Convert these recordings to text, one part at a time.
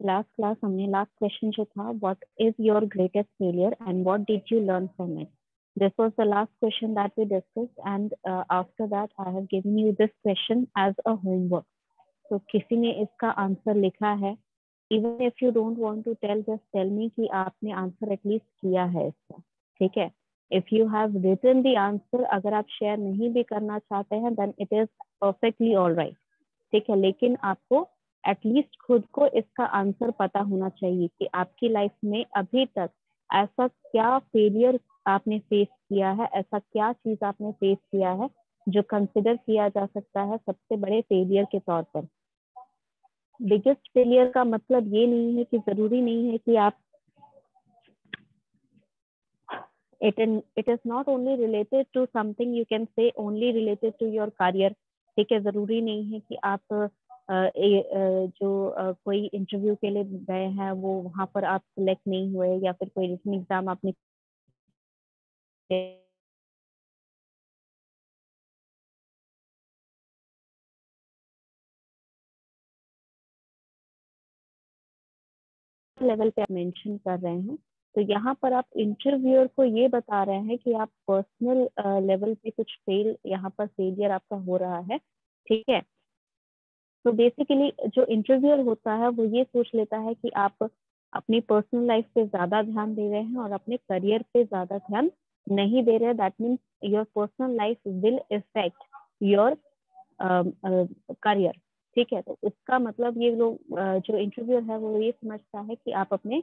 Last class हमने last question जो था, what is your greatest failure and what did you learn from it, this was the last question that we discussed and after that I have given you this question as a homework. तो किसी ने इसका answer लिखा है, even if you don't want to tell, just tell me कि आपने answer at least किया है इसका. ठीक है, if you have written the answer, अगर आप शेयर नहीं भी करना चाहते हैं then it is perfectly all right. ठीक है, लेकिन आपको एटलीस्ट खुद को इसका आंसर पता होना चाहिए कि आपकी लाइफ में अभी तक ऐसा क्या फेलियर आपने फेस किया है, ऐसा क्या चीज आपने फेस किया है जो कंसिडर किया जा सकता है सबसे बड़े फेलियर के तौर पर. बिगेस्ट फेलियर का मतलब ये नहीं है कि जरूरी नहीं है कि आप it is not only related to something you can say only related to your career. ठीक है, जरूरी नहीं है कि आप जो कोई इंटरव्यू के लिए गए हैं वो वहां पर आप सिलेक्ट नहीं हुए, या फिर कोई रिटन एग्जाम आपने लेवल पे मेंशन कर रहे हैं. तो यहाँ पर आप इंटरव्यूअर को ये बता रहे हैं कि आप पर्सनल लेवल पे कुछ यहाँ पर फेलियर आपका हो रहा है. ठीक है, तो बेसिकली जो इंटरव्यूअर होता है वो ये सोच लेता है कि आप अपनी पर्सनल लाइफ पे ज्यादा ध्यान दे रहे हैं और अपने करियर पे ज्यादा ध्यान नहीं दे रहे हैं. That means your personal life will effect your career. ठीक है, तो इसका मतलब ये लोग जो इंटरव्यूअर है वो ये समझता है कि आप अपने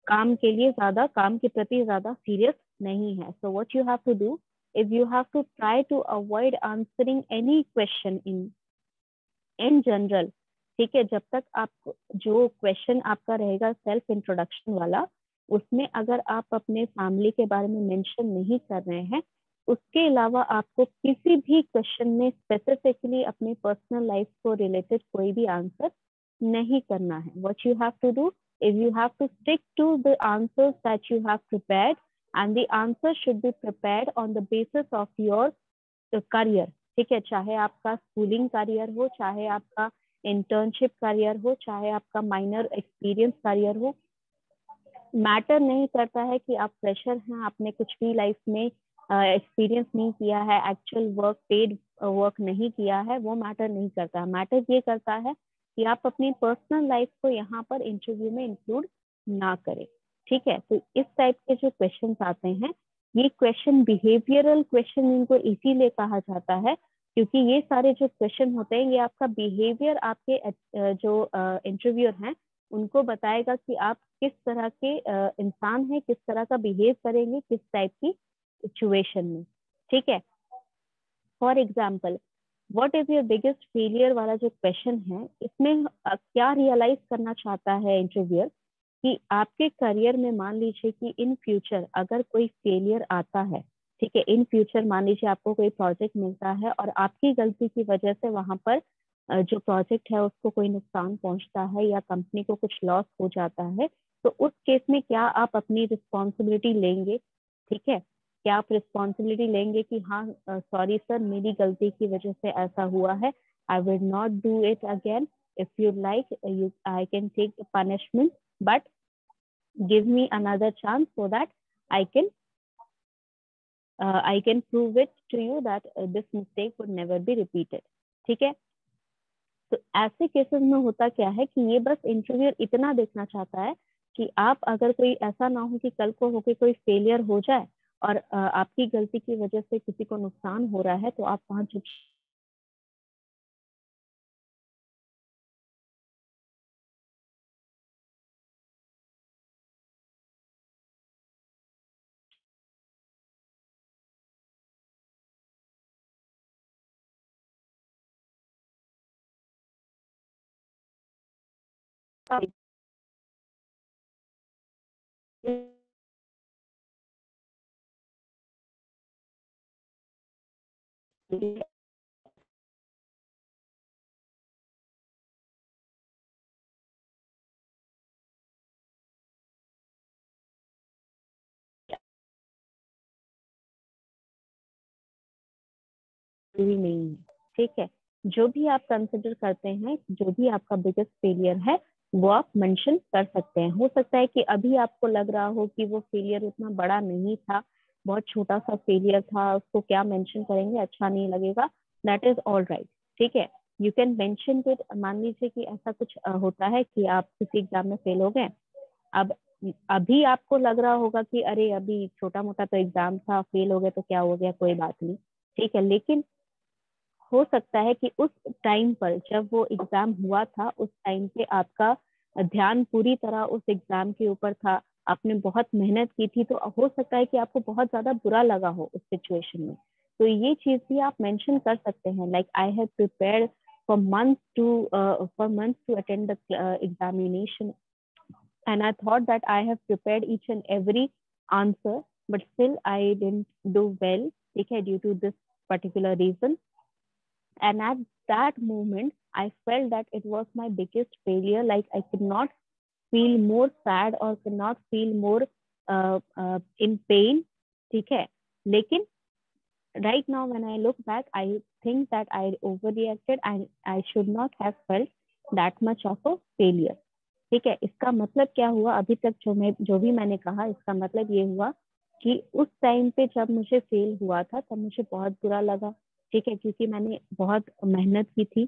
काम के प्रति ज्यादा सीरियस नहीं है. So what you have to do is you have to try to avoid answering any question in general. ठीक है, जब तक आप जो क्वेश्चन आपका रहेगा सेल्फ इंट्रोडक्शन वाला, उसमें अगर आप अपने फैमिली के बारे में मेंशन नहीं कर रहे हैं, उसके अलावा आपको किसी भी क्वेश्चन में स्पेसिफिकली अपने पर्सनल लाइफ को रिलेटेड कोई भी आंसर नहीं करना है. What you have to do is you have to stick to the answers that you have prepared, and the answer should be prepared on the basis of your career. ठीक है, चाहे आपका schooling career हो, चाहे आपका internship career हो, चाहे आपका माइनर एक्सपीरियंस करियर हो, मैटर नहीं करता है कि आप फ्रेशर हैं, आपने कुछ भी लाइफ में एक्सपीरियंस नहीं किया है, एक्चुअल वर्क पेड वर्क नहीं किया है, वो मैटर नहीं करता. मैटर ये करता है कि आप अपनी पर्सनल लाइफ को यहाँ पर इंटरव्यू में इंक्लूड ना करें. ठीक है, तो इस टाइप के जो क्वेश्चन आते हैं, ये क्वेश्चन बिहेवियरल क्वेश्चन इनको इसीलिए कहा जाता है क्योंकि ये सारे जो क्वेश्चन होते हैं ये आपका बिहेवियर, आपके जो इंटरव्यूअर हैं उनको बताएगा कि आप किस तरह के इंसान हैं, किस तरह का बिहेव करेंगे किस टाइप की सिचुएशन में. ठीक है, for example what is your biggest failure वाला जो क्वेश्चन है, इसमें क्या रियलाइज करना चाहता है इंटरव्यूअर कि आपके करियर में मान लीजिए कि इन फ्यूचर अगर कोई फेलियर आता है, ठीक है, इन फ्यूचर मान लीजिए आपको कोई प्रोजेक्ट मिलता है और आपकी गलती की वजह से वहां पर जो प्रोजेक्ट है उसको कोई नुकसान पहुंचता है या कंपनी को कुछ लॉस हो जाता है, तो उस केस में क्या आप अपनी रिस्पॉन्सिबिलिटी लेंगे? ठीक है, क्या आप रिस्पॉन्सिबिलिटी लेंगे कि हाँ सॉरी सर मेरी गलती की वजह से ऐसा हुआ है, I will not do it again, if you like you I can take the punishment but give me another chance so that I can prove it to you that this mistake would never be repeated. ठीक है, तो ऐसे cases में होता क्या है कि ये बस इंटरव्यूअर इतना देखना चाहता है कि आप अगर कोई ऐसा ना हो कि कल को होके कोई फेलियर हो जाए और आपकी गलती की वजह से किसी को नुकसान हो रहा है तो आप वहां चुप भी नहीं है. ठीक है, जो भी आप कंसिडर करते हैं, जो भी आपका बिगेस्ट फेलियर है, वो आप मेंशन कर सकते हैं। हो सकता है कि अभी आपको लग रहा हो कि वो फेलियर उतना बड़ा नहीं था, बहुत छोटा सा फेलियर था, उसको क्या मेंशन करेंगे, अच्छा नहीं लगेगा, दैट इज ऑल राइट। ठीक है, यू कैन मेंशन इट। मान लीजिए कि ऐसा कुछ होता है कि आप किसी एग्जाम में फेल हो गए। अब अभी आपको लग रहा होगा कि अरे अभी छोटा मोटा तो एग्जाम था, फेल हो गए तो क्या हो गया, कोई बात नहीं। ठीक है, लेकिन हो सकता है कि उस टाइम पर जब वो एग्जाम हुआ था, उस टाइम पे आपका ध्यान पूरी तरह उस एग्जाम के ऊपर था, आपने बहुत मेहनत की थी, तो हो सकता है कि आपको बहुत ज्यादा बुरा लगा हो उस सिचुएशन में। तो ये चीज भी आप मेंशन कर सकते हैं, like I have prepared for months to attend the examination, and I thought that I have prepared each and every answer, but still I didn't do well, okay, due to this particular reason. And at that moment, I felt that it was my biggest failure. Like I could not feel more sad or could not feel more in pain. ठीक है, लेकिन right now when I look back, I think that I overreacted and I should not have felt that much of a failure. ठीक है, इसका मतलब क्या हुआ, अभी तक जो भी मैंने कहा, इसका मतलब ये हुआ कि उस टाइम पे जब मुझे फेल हुआ था तब मुझे बहुत बुरा लगा। ठीक है, क्योंकि मैंने बहुत मेहनत की थी।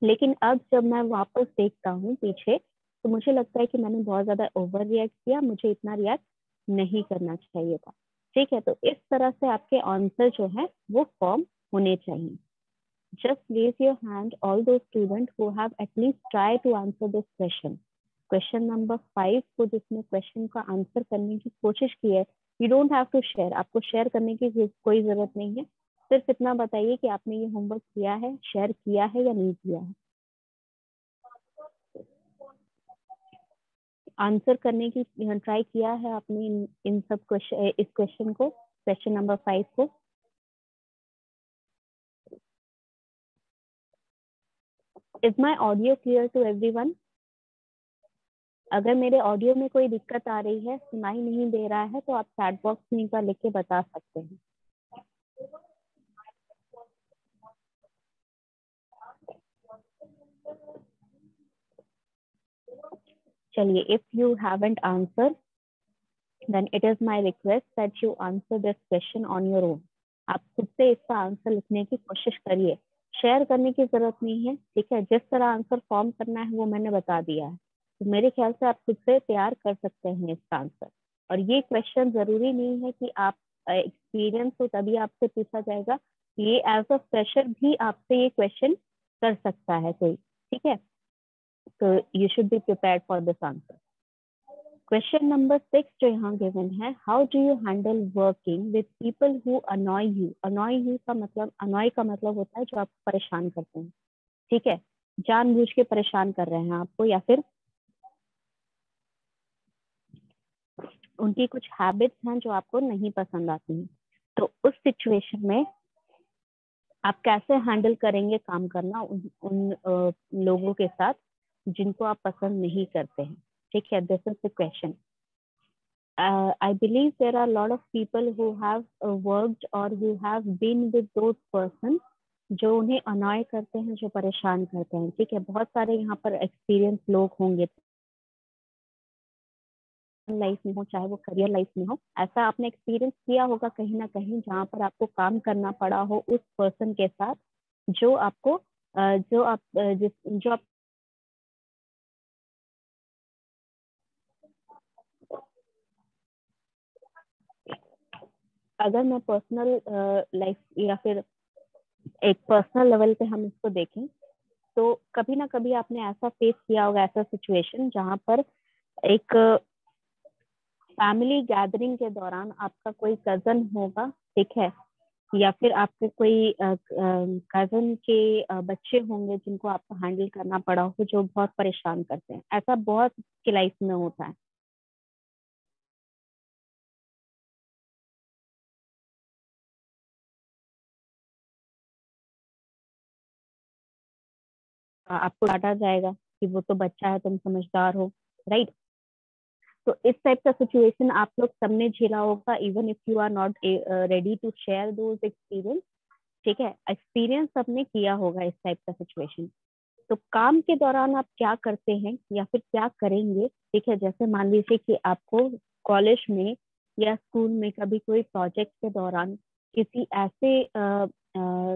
लेकिन अब जब मैं वापस देखता हूँ पीछे, तो मुझे लगता है कि मैंने बहुत ज्यादा ओवर रिएक्ट किया, मुझे इतना रिएक्ट नहीं करना चाहिए था। ठीक है, तो इस तरह से आपके आंसर जो है वो फॉर्म होने चाहिए। Just raise your hand, all those students who have at least tried to answer this question. Question number 5 को जिसने क्वेश्चन का आंसर करने की कोशिश की है, you don't have to share, आपको शेयर करने की कोई जरूरत नहीं है। सिर्फ इतना बताइए कि आपने ये होमवर्क किया है, शेयर किया है या नहीं किया है। आंसर करने की ट्राई किया है आपने इन सब क्वेश्चन, इस क्वेश्चन को, क्वेश्चन नंबर 5 को। Is my audio clear to everyone? अगर मेरे ऑडियो में कोई दिक्कत आ रही है, सुनाई नहीं दे रहा है, तो आप चैट बॉक्स में एक बार लिख के बता सकते हैं। चलिए, if you haven't answer, then it is my request that you answer this question on your own. आप खुद से इसका आंसर लिखने की कोशिश करिए, शेयर करने की जरूरत नहीं है। ठीक है, जिस तरह आंसर फॉर्म करना है वो मैंने बता दिया है, तो मेरे ख्याल से आप खुद से तैयार कर सकते हैं इसका आंसर। और ये क्वेश्चन जरूरी नहीं है कि आप एक्सपीरियंस हो तभी आपसे पूछा जाएगा, ये एज अ फ्रेशर भी आपसे ये क्वेश्चन कर सकता है कोई। ठीक है, तो you should be prepared for this answer. Question number 6 जो यहाँ गिवन है, how do you handle working with people who अनॉय you. अनॉय you का मतलब, अनॉय का मतलब होता है जो आपको परेशान करते हैं। ठीक है, जानबूझ के परेशान कर रहे हैं आपको, या फिर उनकी कुछ हैबिट्स हैं जो आपको नहीं पसंद आती हैं। तो उस सिचुएशन में आप कैसे हैंडल करेंगे काम करना उन लोगों के साथ जिनको आप पसंद नहीं करते हैं। ठीक है, this is the question. I believe there are a lot of people who have worked or who have been with those persons जो उन्हें अनॉय करते हैं, जो परेशान करते हैं। ठीक है, बहुत सारे यहाँ पर एक्सपीरियंस लोग होंगे लाइफ में हो, चाहे वो करियर लाइफ में हो। ऐसा आपने एक्सपीरियंस किया होगा कहीं ना कहीं, जहाँ पर आपको काम करना पड़ा हो उस पर्सन के साथ जो आपको जो आप जिस जो आप अगर मैं पर्सनल लाइफ या फिर एक पर्सनल लेवल पे हम इसको देखें, तो कभी ना कभी आपने ऐसा फेस किया होगा, ऐसा सिचुएशन जहाँ पर एक फैमिली गैदरिंग के दौरान आपका कोई कजन होगा। ठीक है, या फिर आपके कोई कजन के बच्चे होंगे जिनको आपको हैंडल करना पड़ा हो, जो बहुत परेशान करते हैं। ऐसा बहुत की लाइफ में होता है। आपको डांटा जाएगा कि वो तो बच्चा है, तुम समझदार हो, राइट। तो इस टाइप का सिचुएशन आप लोग सबने झेला होगा, even if you are not ready to share those experience. ठीक है, एक्सपीरियंस सबने किया होगा इस टाइप का सिचुएशन। तो काम के दौरान आप क्या करते हैं या फिर क्या करेंगे, ठीक है। जैसे मान लीजिए कि आपको कॉलेज में या स्कूल में कभी कोई प्रोजेक्ट के दौरान किसी ऐसे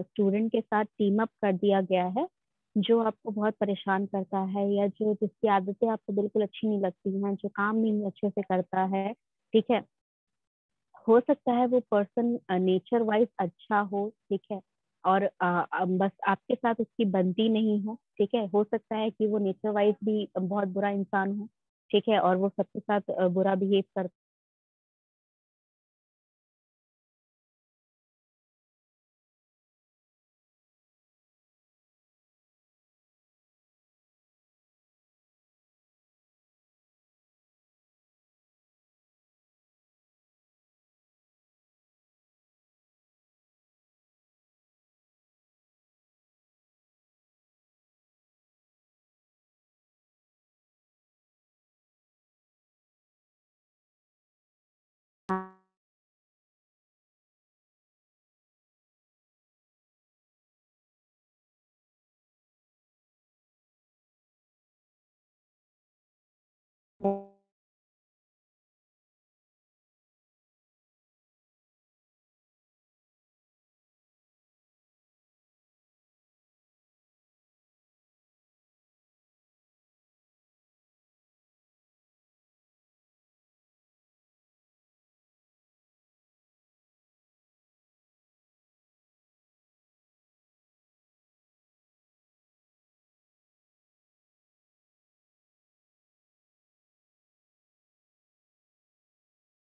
स्टूडेंट के साथ टीम अप कर दिया गया है जो आपको बहुत परेशान करता है, या जो जिसकी आदतें आपको बिल्कुल अच्छी नहीं लगती हैं, जो काम नहीं अच्छे से करता है, ठीक है। हो सकता है वो पर्सन नेचर वाइज अच्छा हो, ठीक है, और बस आपके साथ उसकी बनती नहीं हो, ठीक है। हो सकता है कि वो नेचर वाइज भी बहुत बुरा इंसान हो, ठीक है, और वो सबके साथ बुरा बिहेव करता है।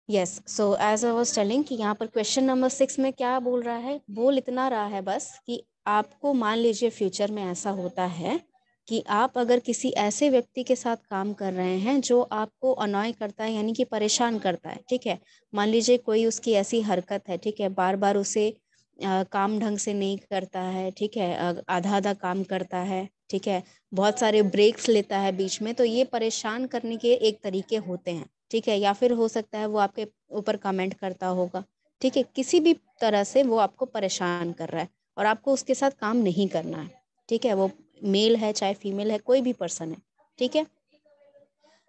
Yes, so as I was telling कि यहाँ पर क्वेश्चन नंबर 6 में क्या बोल रहा है, बोल इतना रहा है बस कि आपको मान लीजिए फ्यूचर में ऐसा होता है कि आप अगर किसी ऐसे व्यक्ति के साथ काम कर रहे हैं जो आपको अनॉय करता है, यानी कि परेशान करता है, ठीक है। मान लीजिए कोई उसकी ऐसी हरकत है, ठीक है, बार बार उसे काम ढंग से नहीं करता है, ठीक है, आधा आधा काम करता है, ठीक है, बहुत सारे ब्रेक्स लेता है बीच में, तो ये परेशान करने के एक तरीके होते हैं, ठीक है। या फिर हो सकता है वो आपके ऊपर कमेंट करता होगा, ठीक है, किसी भी तरह से वो आपको परेशान कर रहा है और आपको उसके साथ काम नहीं करना है, ठीक है। वो मेल है चाहे फीमेल है, कोई भी पर्सन है, ठीक है।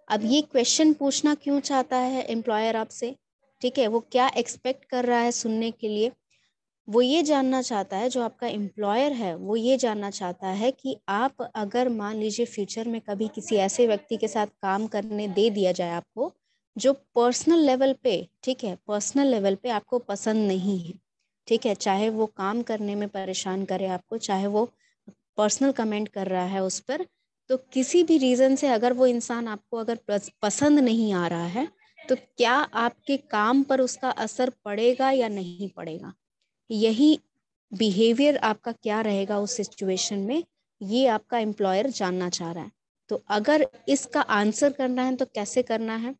अब ये क्वेश्चन पूछना क्यों चाहता है एम्प्लॉयर आपसे, ठीक है, वो क्या एक्सपेक्ट कर रहा है सुनने के लिए। वो ये जानना चाहता है, जो आपका एम्प्लॉयर है वो ये जानना चाहता है कि आप अगर मान लीजिए फ्यूचर में कभी किसी ऐसे व्यक्ति के साथ काम करने दे दिया जाए आपको, जो पर्सनल लेवल पे, ठीक है, पर्सनल लेवल पे आपको पसंद नहीं है, ठीक है, चाहे वो काम करने में परेशान करे आपको, चाहे वो पर्सनल कमेंट कर रहा है उस पर, तो किसी भी रीज़न से अगर वो इंसान आपको अगर पसंद नहीं आ रहा है, तो क्या आपके काम पर उसका असर पड़ेगा या नहीं पड़ेगा, यही बिहेवियर आपका क्या रहेगा उस सिचुएशन में, ये आपका एम्प्लॉयर जानना चाह रहा है। तो अगर इसका आंसर करना है तो कैसे करना है,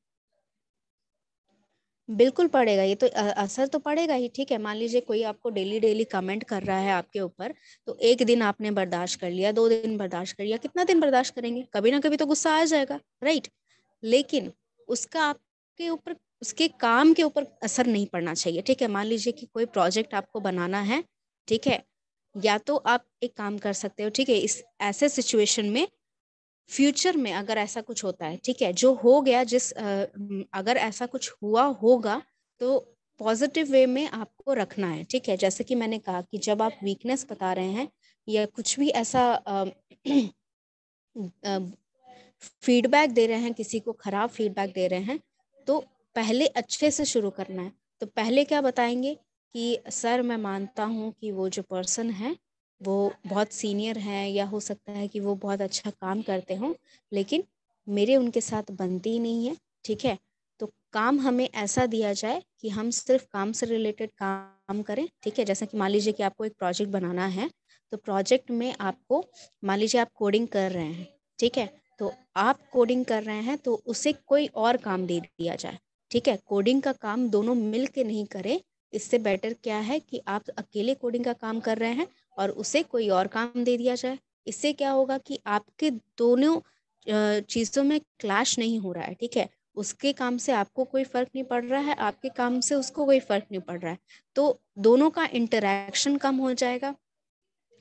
बिल्कुल पड़ेगा, ये तो असर तो पड़ेगा ही, ठीक है। मान लीजिए कोई आपको डेली डेली कमेंट कर रहा है आपके ऊपर, तो एक दिन आपने बर्दाश्त कर लिया, 2 दिन बर्दाश्त कर लिया, कितना दिन बर्दाश्त करेंगे, कभी ना कभी तो गुस्सा आ जाएगा, राइट। लेकिन उसका आपके ऊपर, उसके काम के ऊपर असर नहीं पड़ना चाहिए, ठीक है। मान लीजिए कि कोई प्रोजेक्ट आपको बनाना है, ठीक है, या तो आप एक काम कर सकते हो, ठीक है, इस ऐसे सिचुएशन में फ्यूचर में अगर ऐसा कुछ होता है, ठीक है, जो हो गया, अगर ऐसा कुछ हुआ होगा तो पॉजिटिव वे में आपको रखना है, ठीक है। जैसे कि मैंने कहा कि जब आप वीकनेस बता रहे हैं या कुछ भी ऐसा फीडबैक दे रहे हैं, किसी को खराब फीडबैक दे रहे हैं, तो पहले अच्छे से शुरू करना है। तो पहले क्या बताएंगे कि सर मैं मानता हूँ कि वो जो पर्सन है वो बहुत सीनियर है, या हो सकता है कि वो बहुत अच्छा काम करते हों, लेकिन मेरे उनके साथ बनती ही नहीं है, ठीक है। तो काम हमें ऐसा दिया जाए कि हम सिर्फ काम से रिलेटेड काम करें, ठीक है। जैसा कि मान लीजिए कि आपको एक प्रोजेक्ट बनाना है, तो प्रोजेक्ट में आपको, मान लीजिए आप कोडिंग कर रहे हैं, ठीक है, तो आप कोडिंग कर रहे हैं तो उसे कोई और काम दे दिया जाए, ठीक है। कोडिंग का काम दोनों मिल के नहीं करें, इससे बेटर क्या है कि आप अकेले कोडिंग का काम कर रहे हैं और उसे कोई और काम दे दिया जाए। इससे क्या होगा कि आपके दोनों चीज़ों में क्लैश नहीं हो रहा है, ठीक है। उसके काम से आपको कोई फ़र्क नहीं पड़ रहा है, आपके काम से उसको कोई फ़र्क नहीं पड़ रहा है, तो दोनों का इंटरेक्शन कम हो जाएगा।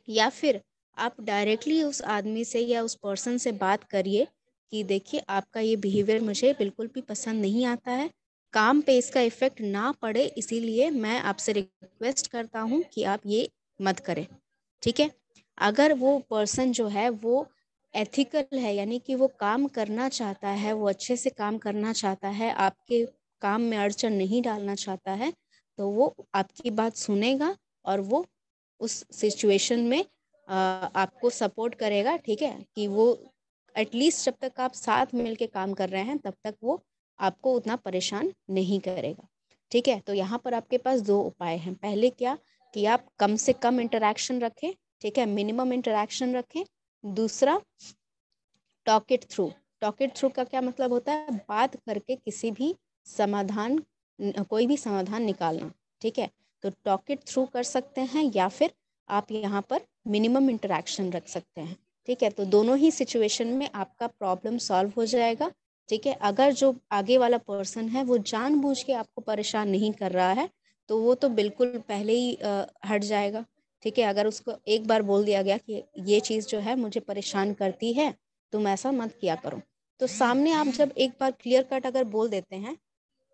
या फिर आप डायरेक्टली उस आदमी से या उस पर्सन से बात करिए कि देखिए आपका ये बिहेवियर मुझे बिल्कुल भी पसंद नहीं आता है, काम पे इसका इफ़ेक्ट ना पड़े इसीलिए मैं आपसे रिक्वेस्ट करता हूँ कि आप ये मत करें, ठीक है? अगर वो पर्सन जो है वो एथिकल है, यानी कि वो काम करना चाहता है, वो अच्छे से काम करना चाहता है, आपके काम में अड़चन नहीं डालना चाहता है, तो वो आपकी बात सुनेगा और वो उस सिचुएशन में आपको सपोर्ट करेगा, ठीक है? कि वो एटलीस्ट जब तक आप साथ मिल के काम कर रहे हैं तब तक वो आपको उतना परेशान नहीं करेगा, ठीक है? तो यहाँ पर आपके पास 2 उपाय हैं। पहले क्या कि आप कम से कम इंटरैक्शन रखें, ठीक है? मिनिमम इंटरैक्शन रखें। दूसरा, talk it through. Talk it through का क्या मतलब होता है? बात करके किसी भी समाधान कोई भी समाधान निकालना, ठीक है? तो टॉक इट थ्रू कर सकते हैं या फिर आप यहाँ पर मिनिमम इंटरैक्शन रख सकते हैं, ठीक है? तो दोनों ही सिचुएशन में आपका प्रॉब्लम सॉल्व हो जाएगा, ठीक है? अगर जो आगे वाला पर्सन है वो जानबूझ के आपको परेशान नहीं कर रहा है, तो वो तो बिल्कुल पहले ही हट जाएगा, ठीक है? अगर उसको एक बार बोल दिया गया कि ये चीज़ जो है मुझे परेशान करती है, तुम ऐसा मत किया करो। तो सामने आप जब एक बार क्लियर कट अगर बोल देते हैं,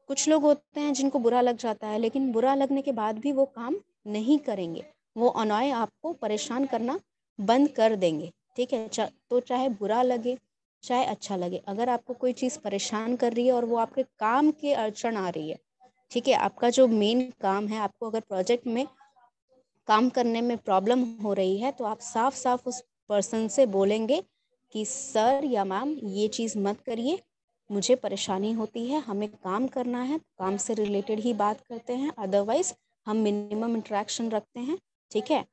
कुछ लोग होते हैं जिनको बुरा लग जाता है, लेकिन बुरा लगने के बाद भी वो काम नहीं करेंगे। वो अनॉय आपको परेशान करना बंद कर देंगे, ठीक है? तो चाहे बुरा लगे, चाहे अच्छा लगे, अगर आपको कोई चीज़ परेशान कर रही है और वो आपके काम की अड़चन आ रही है, ठीक है? आपका जो मेन काम है, आपको अगर प्रोजेक्ट में काम करने में प्रॉब्लम हो रही है, तो आप साफ-साफ उस पर्सन से बोलेंगे कि सर या मैम ये चीज़ मत करिए, मुझे परेशानी होती है, हमें काम करना है, काम से रिलेटेड ही बात करते हैं, अदरवाइज़ हम मिनिमम इंटरैक्शन रखते हैं, ठीक है?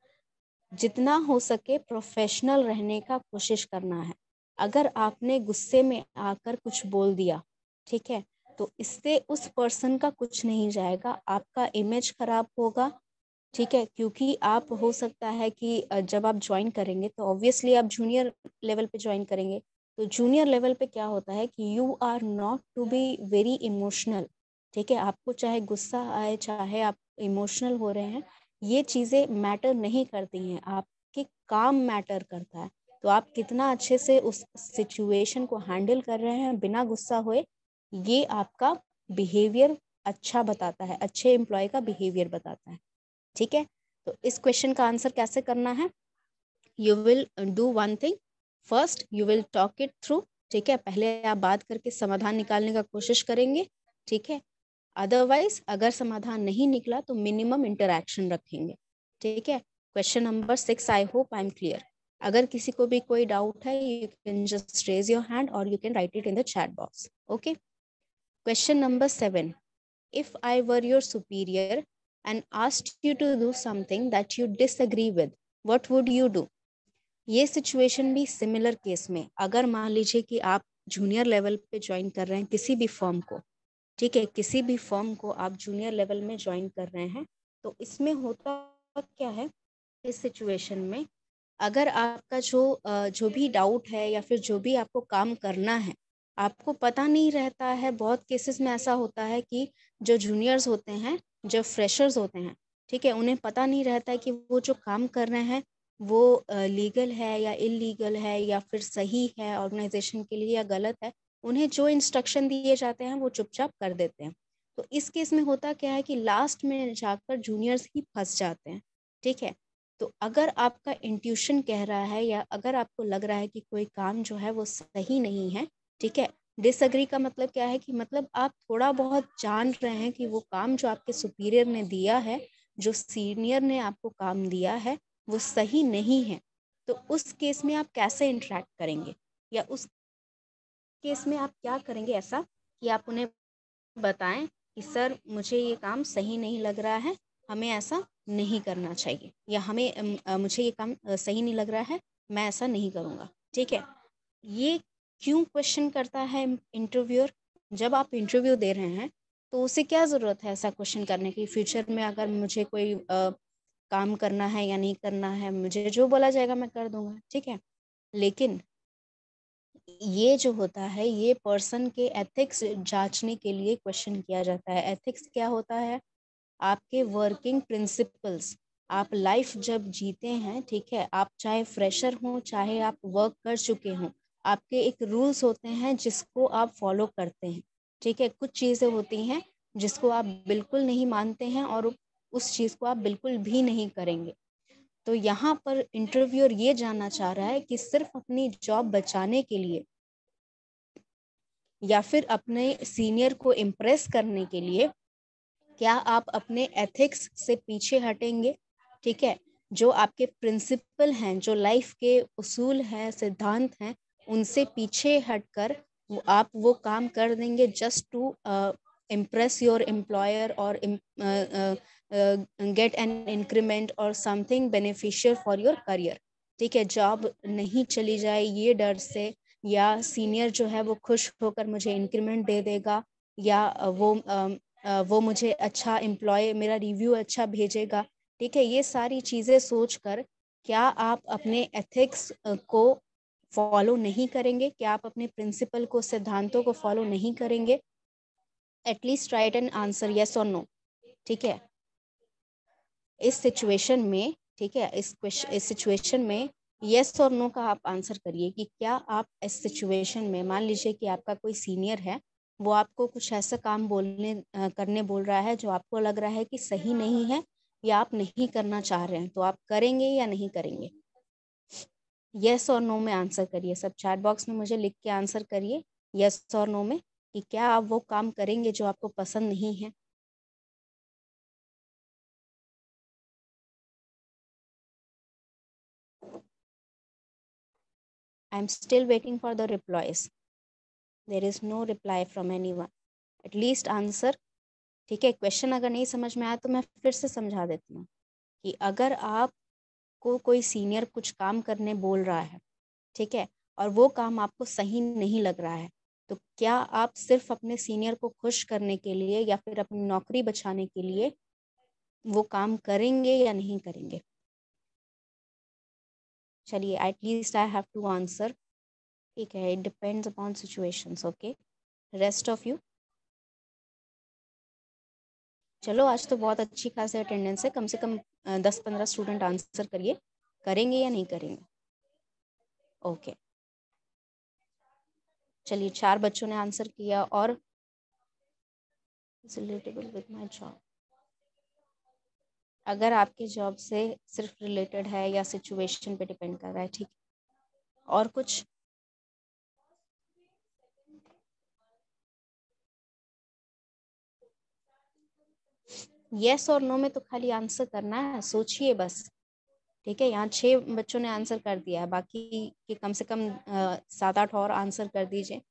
जितना हो सके प्रोफेशनल रहने का कोशिश करना है। अगर आपने गुस्से में आकर कुछ बोल दिया, ठीक है? तो इससे उस पर्सन का कुछ नहीं जाएगा, आपका इमेज खराब होगा, ठीक है? क्योंकि आप हो सकता है कि जब आप जॉइन करेंगे तो ऑब्वियसली आप जूनियर लेवल पे जॉइन करेंगे। तो जूनियर लेवल पे क्या होता है कि you are not to be very emotional, ठीक है? आपको चाहे गुस्सा आए, चाहे आप इमोशनल हो रहे हैं, ये चीज़ें मैटर नहीं करती हैं, आपके काम मैटर करता है। तो आप कितना अच्छे से उस सिचुएशन को हैंडल कर रहे हैं बिना गुस्सा हुए, ये आपका बिहेवियर अच्छा बताता है, अच्छे एम्प्लॉयी का बिहेवियर बताता है। ठीक है? तो इस क्वेश्चन का आंसर कैसे करना है? You will do one thing, first you will talk it through, ठीक है? पहले आप बात करके समाधान निकालने का कोशिश करेंगे, ठीक है? अदरवाइज अगर समाधान नहीं निकला तो मिनिमम इंटरैक्शन रखेंगे, ठीक है? Question number 6 I hope I am clear. अगर किसी को भी कोई डाउट है, you can just raise your hand और you can write it in the chat box, okay? Question number 7, if I were your superior and asked you to do something that you disagree with, what would you do? ये situation भी similar case में, अगर मान लीजिए कि आप junior level पे join कर रहे हैं किसी भी फर्म को, ठीक है? किसी भी फर्म को आप जूनियर लेवल में ज्वाइन कर रहे हैं, तो इसमें होता क्या है इस सिचुएशन में, अगर आपका जो भी डाउट है या फिर जो भी आपको काम करना है, आपको पता नहीं रहता है। बहुत केसेस में ऐसा होता है कि जो जूनियर्स होते हैं, जो फ्रेशर्स होते हैं, ठीक है? उन्हें पता नहीं रहता है कि वो जो काम कर रहे हैं वो लीगल है या इल्लीगल है या फिर सही है ऑर्गेनाइजेशन के लिए या गलत है। उन्हें जो इंस्ट्रक्शन दिए जाते हैं वो चुपचाप कर देते हैं। तो इस केस में होता क्या है कि लास्ट में जाकर जूनियर्स ही फँस जाते हैं, ठीक है? तो अगर आपका इंट्यूशन कह रहा है या अगर आपको लग रहा है कि कोई काम जो है वो सही नहीं है, ठीक है? डिसएग्री का मतलब क्या है कि मतलब आप थोड़ा बहुत जान रहे हैं कि वो काम जो आपके सुपीरियर ने दिया है, जो सीनियर ने आपको काम दिया है, वो सही नहीं है। तो उस केस में आप कैसे इंटरैक्ट करेंगे? या उस केस में आप क्या करेंगे ऐसा कि आप उन्हें बताएं कि सर मुझे ये काम सही नहीं लग रहा है, हमें ऐसा नहीं करना चाहिए, या मुझे ये काम सही नहीं लग रहा है, मैं ऐसा नहीं करूँगा, ठीक है? ये क्यों क्वेश्चन करता है इंटरव्यूअर? जब आप इंटरव्यू दे रहे हैं तो उसे क्या ज़रूरत है ऐसा क्वेश्चन करने की? फ्यूचर में अगर मुझे कोई काम करना है या नहीं करना है, मुझे जो बोला जाएगा मैं कर दूँगा, ठीक है? लेकिन ये जो होता है, ये पर्सन के एथिक्स जाँचने के लिए क्वेश्चन किया जाता है। एथिक्स क्या होता है? आपके वर्किंग प्रिंसिपल्स, आप लाइफ जब जीते हैं, ठीक है, आप चाहे फ्रेशर हो चाहे आप वर्क कर चुके हों, आपके एक रूल्स होते हैं जिसको आप फॉलो करते हैं, ठीक है। कुछ चीज़ें होती हैं जिसको आप बिल्कुल नहीं मानते हैं और उस चीज़ को आप बिल्कुल भी नहीं करेंगे। तो यहाँ पर इंटरव्यूअर ये जानना चाह रहा है कि सिर्फ अपनी जॉब बचाने के लिए या फिर अपने सीनियर को इम्प्रेस करने के लिए क्या आप अपने एथिक्स से पीछे हटेंगे, ठीक है। जो आपके प्रिंसिपल हैं, जो लाइफ के उसूल हैं, सिद्धांत हैं, उनसे पीछे हटकर आप वो काम कर देंगे just to impress your employer और गेट एन इंक्रीमेंट और something beneficial for your career, ठीक है। जॉब नहीं चली जाए ये डर से, या सीनियर जो है वो खुश होकर मुझे इंक्रीमेंट दे देगा, या वो मुझे अच्छा एम्प्लॉय, मेरा रिव्यू अच्छा भेजेगा, ठीक है। ये सारी चीज़ें सोचकर क्या आप अपने एथिक्स को फॉलो नहीं करेंगे? क्या आप अपने प्रिंसिपल को, सिद्धांतों को फॉलो नहीं करेंगे? At least right an answer yes और नो, ठीक है। इस सिचुएशन में, ठीक है, इस सिचुएशन में येस और नो का आप आंसर करिए कि क्या आप इस सिचुएशन में, मान लीजिए कि आपका कोई सीनियर है, वो आपको कुछ ऐसा काम करने बोल रहा है जो आपको लग रहा है कि सही नहीं है या आप नहीं करना चाह रहे हैं, तो आप करेंगे या नहीं करेंगे? येस और नो में आंसर करिए। सब चैट बॉक्स में मुझे लिख के आंसर करिए येस और नो में कि क्या आप वो काम करेंगे जो आपको पसंद नहीं है। I am still waiting for the replies. There is no reply from anyone. At least answer, ठीक है। क्वेश्चन अगर नहीं समझ में आया तो मैं फिर से समझा देती हूँ कि अगर आपको कोई सीनियर कुछ काम करने बोल रहा है, ठीक है, और वो काम आपको सही नहीं लग रहा है, तो क्या आप सिर्फ अपने सीनियर को खुश करने के लिए या फिर अपनी नौकरी बचाने के लिए वो काम करेंगे या नहीं करेंगे? चलिए, at least I have to answer, ठीक है। It depends upon situations, okay. Rest of you, चलो आज तो बहुत अच्छी खासी अटेंडेंस है, कम से कम 10-15 स्टूडेंट आंसर करिए, करेंगे या नहीं करेंगे? ओके, चलिए 4 बच्चों ने आंसर किया। और रिलेटेबल विद माय जॉब, अगर आपके जॉब से सिर्फ रिलेटेड है या सिचुएशन पे डिपेंड कर रहा है, ठीक। और कुछ? यस और नो में तो खाली आंसर करना है, सोचिए बस, ठीक है। यहाँ 6 बच्चों ने आंसर कर दिया है, बाकी के कम से कम 7-8 और आंसर कर दीजिए।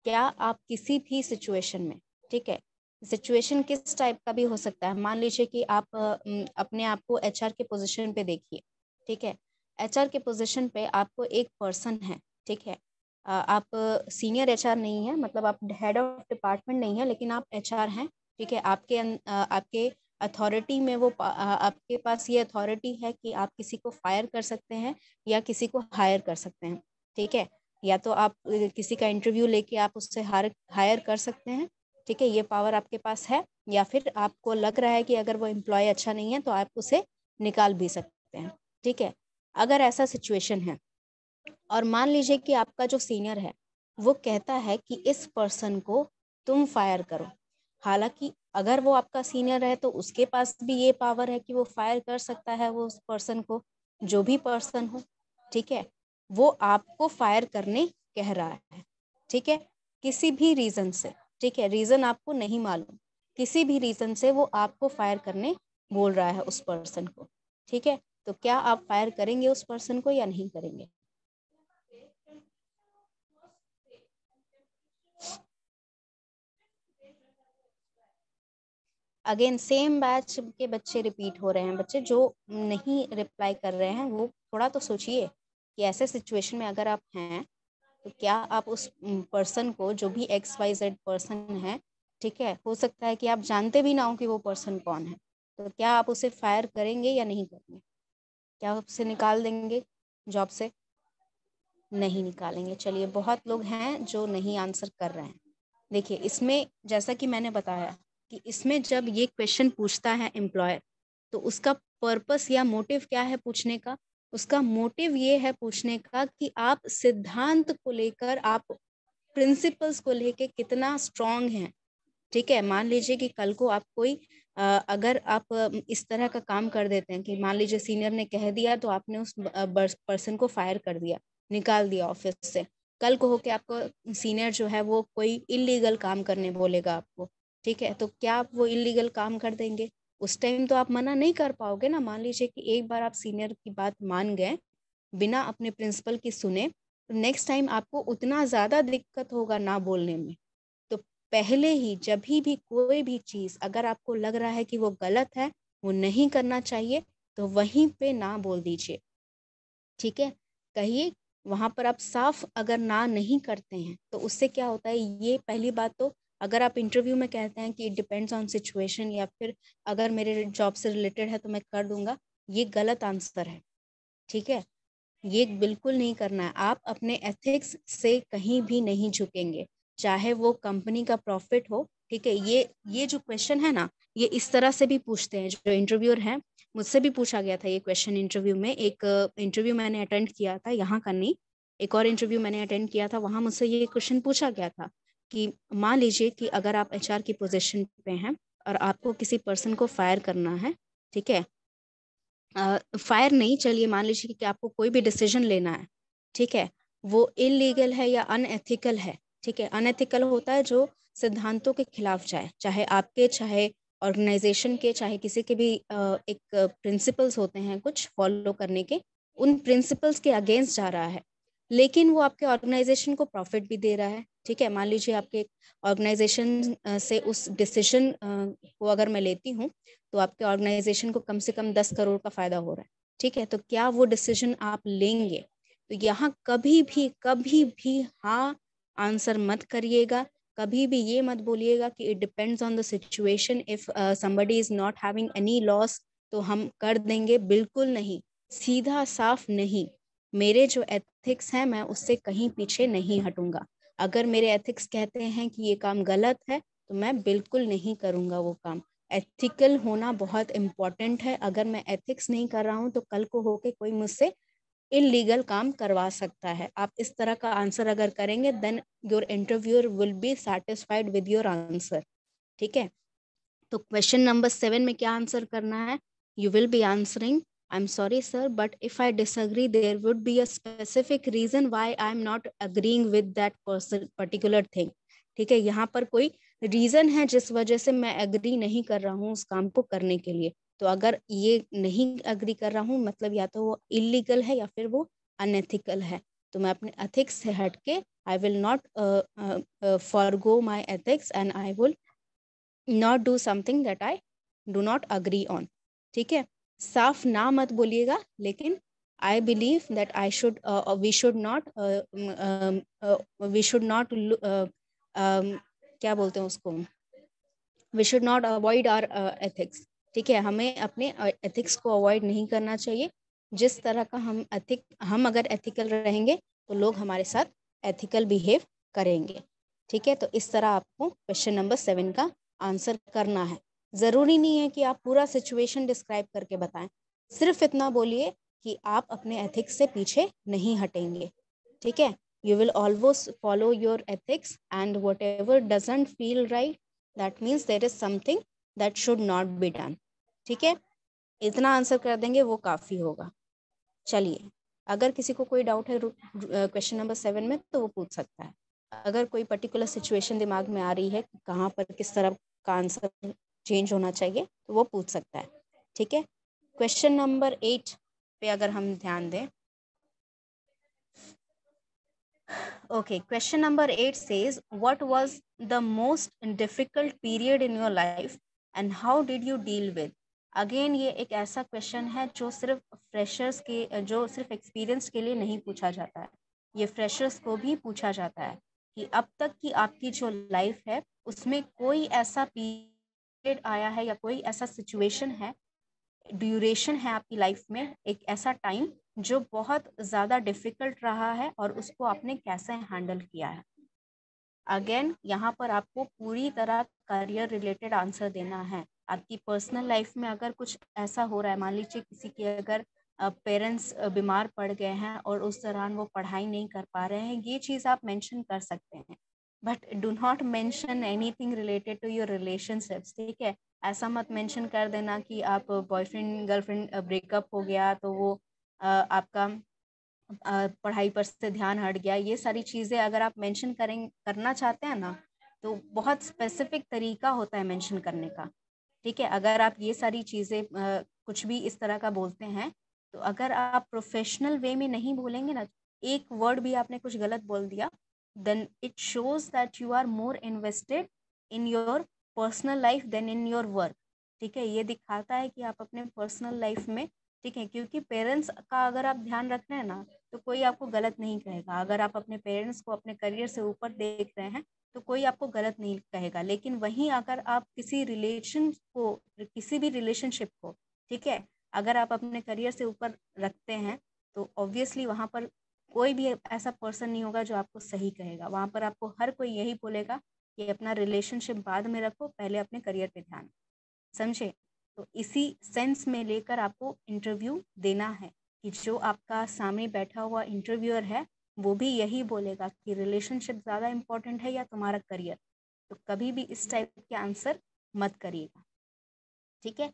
क्या आप किसी भी सिचुएशन में, ठीक है, सिचुएशन किस टाइप का भी हो सकता है, मान लीजिए कि आप अपने आप को एचआर के पोजीशन पे देखिए, ठीक है। एचआर के पोजीशन पे आपको एक पर्सन है, ठीक है। आप सीनियर एचआर नहीं है, मतलब आप हेड ऑफ डिपार्टमेंट नहीं है, लेकिन आप एचआर हैं, ठीक है। आपके अथॉरिटी में आपके पास ये अथॉरिटी है कि आप किसी को फायर कर सकते हैं या किसी को हायर कर सकते हैं, ठीक है। या तो आप किसी का इंटरव्यू लेके आप उससे हायर कर सकते हैं, ठीक है, ये पावर आपके पास है। या फिर आपको लग रहा है कि अगर वो एम्प्लॉय अच्छा नहीं है तो आप उसे निकाल भी सकते हैं, ठीक है। अगर ऐसा सिचुएशन है और मान लीजिए कि आपका जो सीनियर है वो कहता है कि इस पर्सन को तुम फायर करो, हालांकि अगर वो आपका सीनियर है तो उसके पास भी ये पावर है कि वो फायर कर सकता है वो उस पर्सन को, जो भी पर्सन हो, ठीक है। वो आपको फायर करने कह रहा है, ठीक है, किसी भी रीज़न से, ठीक है, रीज़न आपको नहीं मालूम, किसी भी रीज़न से वो आपको फायर करने बोल रहा है उस पर्सन को, ठीक है। तो क्या आप फायर करेंगे उस पर्सन को या नहीं करेंगे? अगेन सेम बैच के बच्चे रिपीट हो रहे हैं, बच्चे जो नहीं रिप्लाई कर रहे हैं वो थोड़ा तो सोचिए कि ऐसे सिचुएशन में अगर आप हैं तो क्या आप उस पर्सन को, जो भी XYZ पर्सन है, ठीक है, हो सकता है कि आप जानते भी ना हो कि वो पर्सन कौन है, तो क्या आप उसे फायर करेंगे या नहीं करेंगे? क्या आप उसे निकाल देंगे जॉब से? नहीं निकालेंगे। चलिए, बहुत लोग हैं जो नहीं आंसर कर रहे हैं। देखिए, इसमें जैसा कि मैंने बताया कि इसमें जब ये क्वेश्चन पूछता है एम्प्लॉयर, तो उसका पर्पस या मोटिव क्या है पूछने का? उसका मोटिव ये है पूछने का कि आप सिद्धांत को लेकर, आप प्रिंसिपल्स को लेके कितना स्ट्रांग हैं। ठीक है, मान लीजिए कि कल को आप कोई अगर आप इस तरह का काम कर देते हैं कि मान लीजिए सीनियर ने कह दिया तो आपने उस पर्सन को फायर कर दिया, निकाल दिया ऑफिस से। कल को होके आपको सीनियर जो है वो कोई इलीगल काम करने बोलेगा आपको, ठीक है, तो क्या आप वो इलीगल काम कर देंगे? उस टाइम तो आप मना नहीं कर पाओगे ना। मान लीजिए कि एक बार आप सीनियर की बात मान गए बिना अपने प्रिंसिपल की सुने, तो नेक्स्ट टाइम आपको उतना ज़्यादा दिक्कत होगा ना बोलने में। तो पहले ही जब भी कोई भी चीज़ अगर आपको लग रहा है कि वो गलत है, वो नहीं करना चाहिए, तो वहीं पे ना बोल दीजिए। ठीक है, कहिए वहाँ पर आप साफ अगर ना नहीं करते हैं तो उससे क्या होता है, ये पहली बात तो अगर आप इंटरव्यू में कहते हैं कि इट डिपेंड्स ऑन सिचुएशन या फिर अगर मेरे जॉब से रिलेटेड है तो मैं कर दूंगा, ये गलत आंसर है। ठीक है, ये बिल्कुल नहीं करना है। आप अपने एथिक्स से कहीं भी नहीं झुकेंगे, चाहे वो कंपनी का प्रॉफिट हो। ठीक है, ये जो क्वेश्चन है ना, ये इस तरह से भी पूछते हैं जो इंटरव्यूअर हैं। मुझसे भी पूछा गया था ये क्वेश्चन इंटरव्यू में। एक इंटरव्यू मैंने अटेंड किया था, यहाँ का नहीं, एक और इंटरव्यू मैंने अटेंड किया था, वहाँ मुझसे ये क्वेश्चन पूछा गया था कि मान लीजिए कि अगर आप एचआर की पोजीशन पे हैं और आपको किसी पर्सन को फायर करना है। ठीक है, फायर नहीं, चलिए मान लीजिए कि आपको कोई भी डिसीजन लेना है। ठीक है, वो इलीगल है या अनएथिकल है। ठीक है, अनएथिकल होता है जो सिद्धांतों के खिलाफ जाए, चाहे आपके, चाहे ऑर्गेनाइजेशन के, चाहे किसी के भी एक प्रिंसिपल्स होते हैं कुछ फॉलो करने के, उन प्रिंसिपल्स के अगेंस्ट जा रहा है, लेकिन वो आपके ऑर्गेनाइजेशन को प्रॉफिट भी दे रहा है। ठीक है, मान लीजिए आपके ऑर्गेनाइजेशन से उस डिसीजन को अगर मैं लेती हूँ तो आपके ऑर्गेनाइजेशन को कम से कम 10 करोड़ का फायदा हो रहा है। ठीक है, तो क्या वो डिसीजन आप लेंगे? तो यहाँ कभी भी हाँ आंसर मत करिएगा। कभी भी ये मत बोलिएगा कि it depends on the situation, if somebody is not having any loss तो हम कर देंगे, बिल्कुल नहीं। सीधा साफ नहीं। मेरे जो एथिक्स हैं मैं उससे कहीं पीछे नहीं हटूंगा। अगर मेरे एथिक्स कहते हैं कि ये काम गलत है तो मैं बिल्कुल नहीं करूंगा वो काम। एथिकल होना बहुत इम्पॉर्टेंट है। अगर मैं एथिक्स नहीं कर रहा हूँ तो कल को होके कोई मुझसे इलीगल काम करवा सकता है। आप इस तरह का आंसर अगर करेंगे then your interviewer will be satisfied with your answer. ठीक है, तो क्वेश्चन नंबर 7 में क्या आंसर करना है? You will be answering, I am sorry sir but if I disagree there would be a specific reason why I am not agreeing with that particular thing. ठीक है, यहाँ पर कोई रीजन है जिस वजह से मैं एग्री नहीं कर रहा हूँ उस काम को करने के लिए। तो अगर ये नहीं अग्री कर रहा हूँ मतलब या तो वो इलीगल है या फिर वो अनएथिकल है। तो मैं अपने एथिक्स से हट के I will not forgo my ethics and I will not do something that I do not agree on. ठीक है, साफ ना मत बोलिएगा, लेकिन I believe that I should we should not क्या बोलते हैं उसको, we should not avoid our ethics. ठीक है, हमें अपने एथिक्स को अवॉइड नहीं करना चाहिए। जिस तरह का हम अगर एथिकल रहेंगे तो लोग हमारे साथ एथिकल बिहेव करेंगे। ठीक है, तो इस तरह आपको क्वेश्चन नंबर 7 का आंसर करना है। ज़रूरी नहीं है कि आप पूरा सिचुएशन डिस्क्राइब करके बताएं, सिर्फ इतना बोलिए कि आप अपने एथिक्स से पीछे नहीं हटेंगे। ठीक है, you will always follow your ethics and whatever doesn't feel right that means there is something that should not be done। ठीक है, इतना आंसर कर देंगे वो काफ़ी होगा। चलिए, अगर किसी को कोई डाउट है क्वेश्चन नंबर 7 में तो वो पूछ सकता है। अगर कोई पर्टिकुलर सिचुएशन दिमाग में आ रही है कि कहाँ पर किस तरह का आंसर चेंज होना चाहिए तो वो पूछ सकता है। ठीक है, क्वेश्चन नंबर 8 पे अगर हम ध्यान दें। Okay, question number 8 says, what was the most difficult period in your life and how did you deal with? Again ये एक ऐसा क्वेश्चन है जो सिर्फ फ्रेशर्स के, जो सिर्फ एक्सपीरियंस के लिए नहीं पूछा जाता है, ये फ्रेशर्स को भी पूछा जाता है कि अब तक की आपकी जो लाइफ है उसमें कोई ऐसा पीरियड आया है या कोई ऐसा सिचुएशन है, ड्यूरेशन है आपकी लाइफ में, एक ऐसा टाइम जो बहुत ज़्यादा डिफ़िकल्ट रहा है और उसको आपने कैसे हैंडल किया है। अगेन यहाँ पर आपको पूरी तरह करियर रिलेटेड आंसर देना है। आपकी पर्सनल लाइफ में अगर कुछ ऐसा हो रहा है, मान लीजिए किसी के अगर पेरेंट्स बीमार पड़ गए हैं और उस दौरान वो पढ़ाई नहीं कर पा रहे हैं, ये चीज़ आप मेंशन कर सकते हैं, but do not mention anything related to your relationships, ठीक है। ऐसा मत मेंशन कर देना कि आप बॉयफ्रेंड गर्लफ्रेंड ब्रेकअप हो गया तो वो आपका पढ़ाई पर से ध्यान हट गया। ये सारी चीज़ें अगर आप मेंशन करना चाहते हैं ना, तो बहुत स्पेसिफिक तरीका होता है मेंशन करने का, ठीक है। अगर आप ये सारी चीज़ें कुछ भी इस तरह का बोलते हैं, तो अगर आप प्रोफेशनल वे में नहीं बोलेंगे ना, एक वर्ड भी आपने कुछ गलत बोल दिया, then it shows that you are more invested in your personal life then in your work, ठीक है। ये दिखाता है कि आप अपने पर्सनल लाइफ में, ठीक है, क्योंकि पेरेंट्स का अगर आप ध्यान रख रहे हैं ना, तो कोई आपको गलत नहीं कहेगा। अगर आप अपने पेरेंट्स को अपने करियर से ऊपर देख रहे हैं, तो कोई आपको गलत नहीं कहेगा। लेकिन वहीं अगर आप किसी रिलेशन को, किसी भी रिलेशनशिप को, ठीक है, अगर आप अपने करियर से ऊपर रखते हैं, तो ऑब्वियसली वहाँ पर कोई भी ऐसा पर्सन नहीं होगा जो आपको सही कहेगा। वहाँ पर आपको हर कोई यही बोलेगा कि अपना रिलेशनशिप बाद में रखो, पहले अपने करियर पे ध्यान, समझे। तो इसी सेंस में लेकर आपको इंटरव्यू देना है कि जो आपका सामने बैठा हुआ इंटरव्यूअर है, वो भी यही बोलेगा कि रिलेशनशिप ज़्यादा इम्पोर्टेंट है या तुम्हारा करियर। तो कभी भी इस टाइप के आंसर मत करिएगा, ठीक है।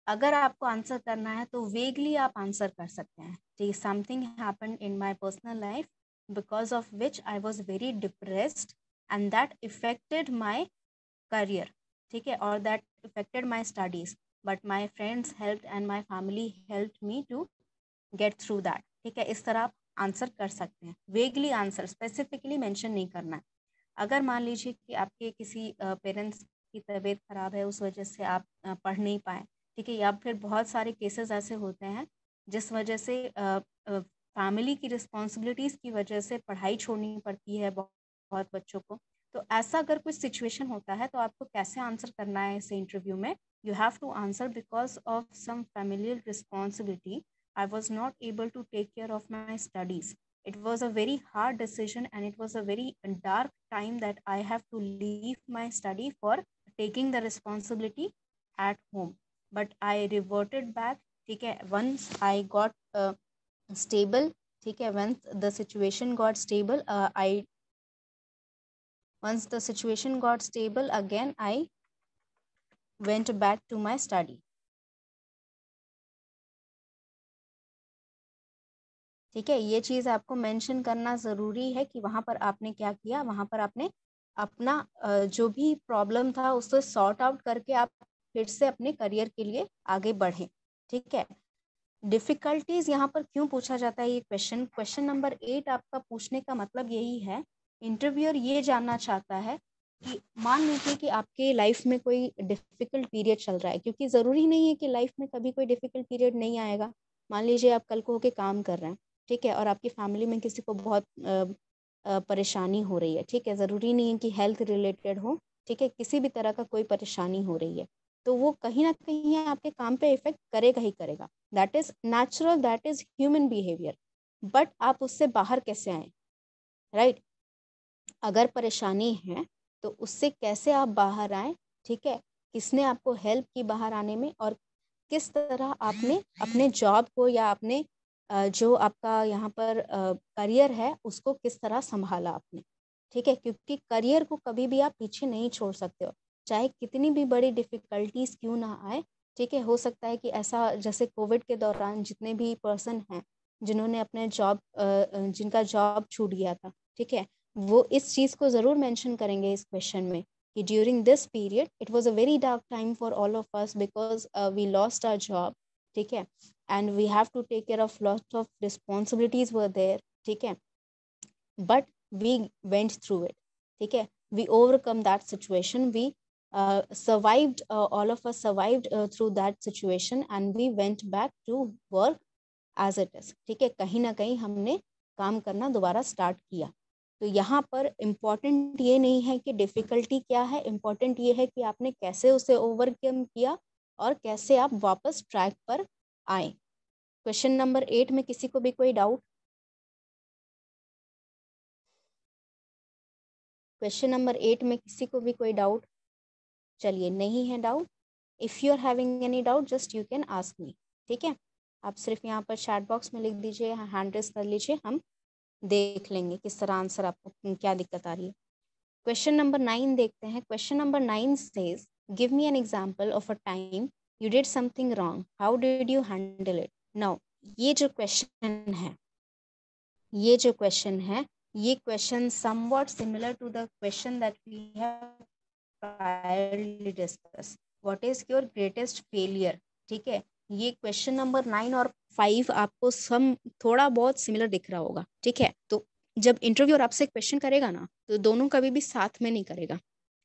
अगर आपको आंसर करना है तो वेगली आप आंसर कर सकते हैं, ठीक। Something happened in my personal life because of which I was very depressed and that affected my career, ठीक है, और that affected my studies, but my friends helped and my family helped me to get through that, ठीक है। इस तरह आप answer कर सकते हैं। वेगली आंसर, स्पेसिफिकली मेंशन नहीं करना है। अगर मान लीजिए कि आपके किसी पेरेंट्स की तबीयत खराब है, उस वजह से आप पढ़ नहीं पाए, ठीक है, या फिर बहुत सारे केसेस ऐसे होते हैं जिस वजह से फैमिली की रिस्पॉन्सिबिलिटीज़ की वजह से पढ़ाई छोड़नी पड़ती है बहुत बच्चों को। तो ऐसा अगर कोई सिचुएशन होता है, तो आपको कैसे आंसर करना है इस इंटरव्यू में? You have to answer because of some familial responsibility I was not able to take care of my studies. It was a very hard decision and it was a very dark time that I have to leave my study for taking the responsibility at home. But I reverted back, ठीक है, once I got stable, ठीक है, once the situation got stable, once the situation got stable again, I went back to my study. ठीक है, ये चीज़ आपको mention करना ज़रूरी है कि वहाँ पर आपने क्या किया, वहाँ पर आपने अपना जो भी प्रॉब्लम था उसको सॉर्ट आउट करके आप फिर से अपने करियर के लिए आगे बढ़ें, ठीक है। डिफ़िकल्टीज़ यहाँ पर क्यों पूछा जाता है ये क्वेश्चन नंबर 8 आपका पूछने का मतलब यही है, इंटरव्यूअर ये जानना चाहता है कि मान लीजिए कि आपके लाइफ में कोई डिफ़िकल्ट पीरियड चल रहा है, क्योंकि ज़रूरी नहीं है कि लाइफ में कभी कोई डिफ़िकल्ट पीरियड नहीं आएगा। मान लीजिए आप कल को होके काम कर रहे हैं, ठीक है, और आपकी फैमिली में किसी को बहुत परेशानी हो रही है, ठीक है, ज़रूरी नहीं है कि हेल्थ रिलेटेड हो, ठीक है, किसी भी तरह का कोई परेशानी हो रही है, तो वो कहीं ना कहीं आपके काम पे इफेक्ट करेगा ही करेगा। That is natural, that is human behaviour. But आप उससे बाहर कैसे आए, राइट? अगर परेशानी है तो उससे कैसे आप बाहर आए, ठीक है, किसने आपको हेल्प की बाहर आने में, और किस तरह आपने अपने जॉब को या अपने जो आपका यहाँ पर करियर है उसको किस तरह संभाला आपने, ठीक है, क्योंकि करियर को कभी भी आप पीछे नहीं छोड़ सकते हो, चाहे कितनी भी बड़ी डिफ़िकल्टीज क्यों ना आए, ठीक है। हो सकता है कि ऐसा जैसे कोविड के दौरान जितने भी पर्सन हैं जिन्होंने अपने जॉब जिनका जॉब छूट गया था, ठीक है, वो इस चीज़ को ज़रूर मेंशन करेंगे इस क्वेश्चन में कि during this period it was a very dark time for all of us because we lost our job, ठीक है, and we have to take care of lot of responsibilities were there, ठीक है, but we went through it, ठीक है, we overcome that situation, we survived, all of us survived through that situation and we went back to work as it is, ठीक है, कहीं ना कहीं हमने काम करना दोबारा स्टार्ट किया। तो यहाँ पर इम्पॉर्टेंट ये नहीं है कि डिफ़िकल्टी क्या है, इम्पॉर्टेंट ये है कि आपने कैसे उसे ओवरकम किया और कैसे आप वापस ट्रैक पर आए। क्वेश्चन नंबर 8 में किसी को भी कोई डाउट? क्वेश्चन नंबर 8 में किसी को भी कोई डाउट? चलिए, नहीं है doubt, if you are having any doubt just you can ask me, ठीक है। आप सिर्फ यहाँ पर चैट बॉक्स में लिख दीजिए, हैंड रेस कर लीजिए, हम देख लेंगे किस तरह आंसर आपको क्या दिक्कत आ रही है। क्वेश्चन नंबर 9 देखते हैं। Question number 9 says give me an example of a time you did something wrong, how did you handle it. Now ये जो क्वेश्चन है, ये जो क्वेश्चन है, ये question somewhat similar to the question that we have priorly discuss, what is your greatest failure, ठीक है। ये क्वेश्चन नंबर 9 और 5 आपको सम थोड़ा बहुत सिमिलर दिख रहा होगा, ठीक है। तो जब इंटरव्यूअर आपसे क्वेश्चन करेगा ना, तो दोनों कभी भी साथ में नहीं करेगा,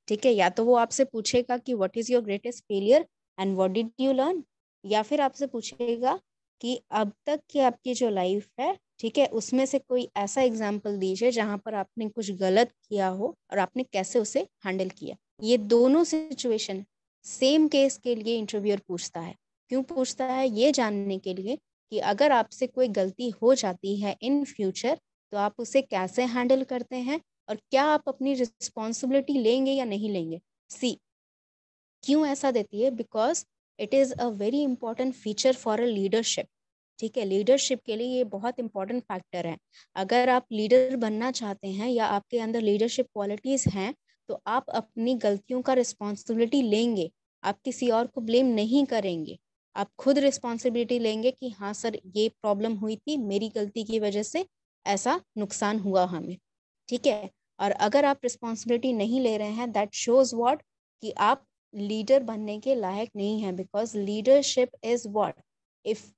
ठीक है। या तो वो आपसे पूछेगा कि what is your greatest failure and what did you learn, या फिर आपसे पूछेगा कि अब तक की आपकी जो लाइफ है, ठीक है, उसमें से कोई ऐसा एग्जाम्पल दीजिए जहां पर आपने कुछ गलत किया हो और आपने कैसे उसे हैंडल किया। ये दोनों सिचुएशन सेम केस के लिए इंटरव्यूअर पूछता है। क्यों पूछता है? ये जानने के लिए कि अगर आपसे कोई गलती हो जाती है इन फ्यूचर, तो आप उसे कैसे हैंडल करते हैं और क्या आप अपनी रिस्पॉन्सिबिलिटी लेंगे या नहीं लेंगे। सी, क्यों ऐसा देती है? Because it is a very important feature for a leadership, ठीक है। लीडरशिप के लिए ये बहुत इंपॉर्टेंट फैक्टर है। अगर आप लीडर बनना चाहते हैं या आपके अंदर लीडरशिप क्वालिटीज़ हैं, तो आप अपनी गलतियों का रिस्पॉन्सिबिलिटी लेंगे, आप किसी और को ब्लेम नहीं करेंगे, आप खुद रिस्पॉन्सिबिलिटी लेंगे कि हाँ सर ये प्रॉब्लम हुई थी, मेरी गलती की वजह से ऐसा नुकसान हुआ हमें, ठीक है। और अगर आप रिस्पॉन्सिबिलिटी नहीं ले रहे हैं, दैट शोज व्हाट, कि आप लीडर बनने के लायक नहीं है। Because leadership is what, if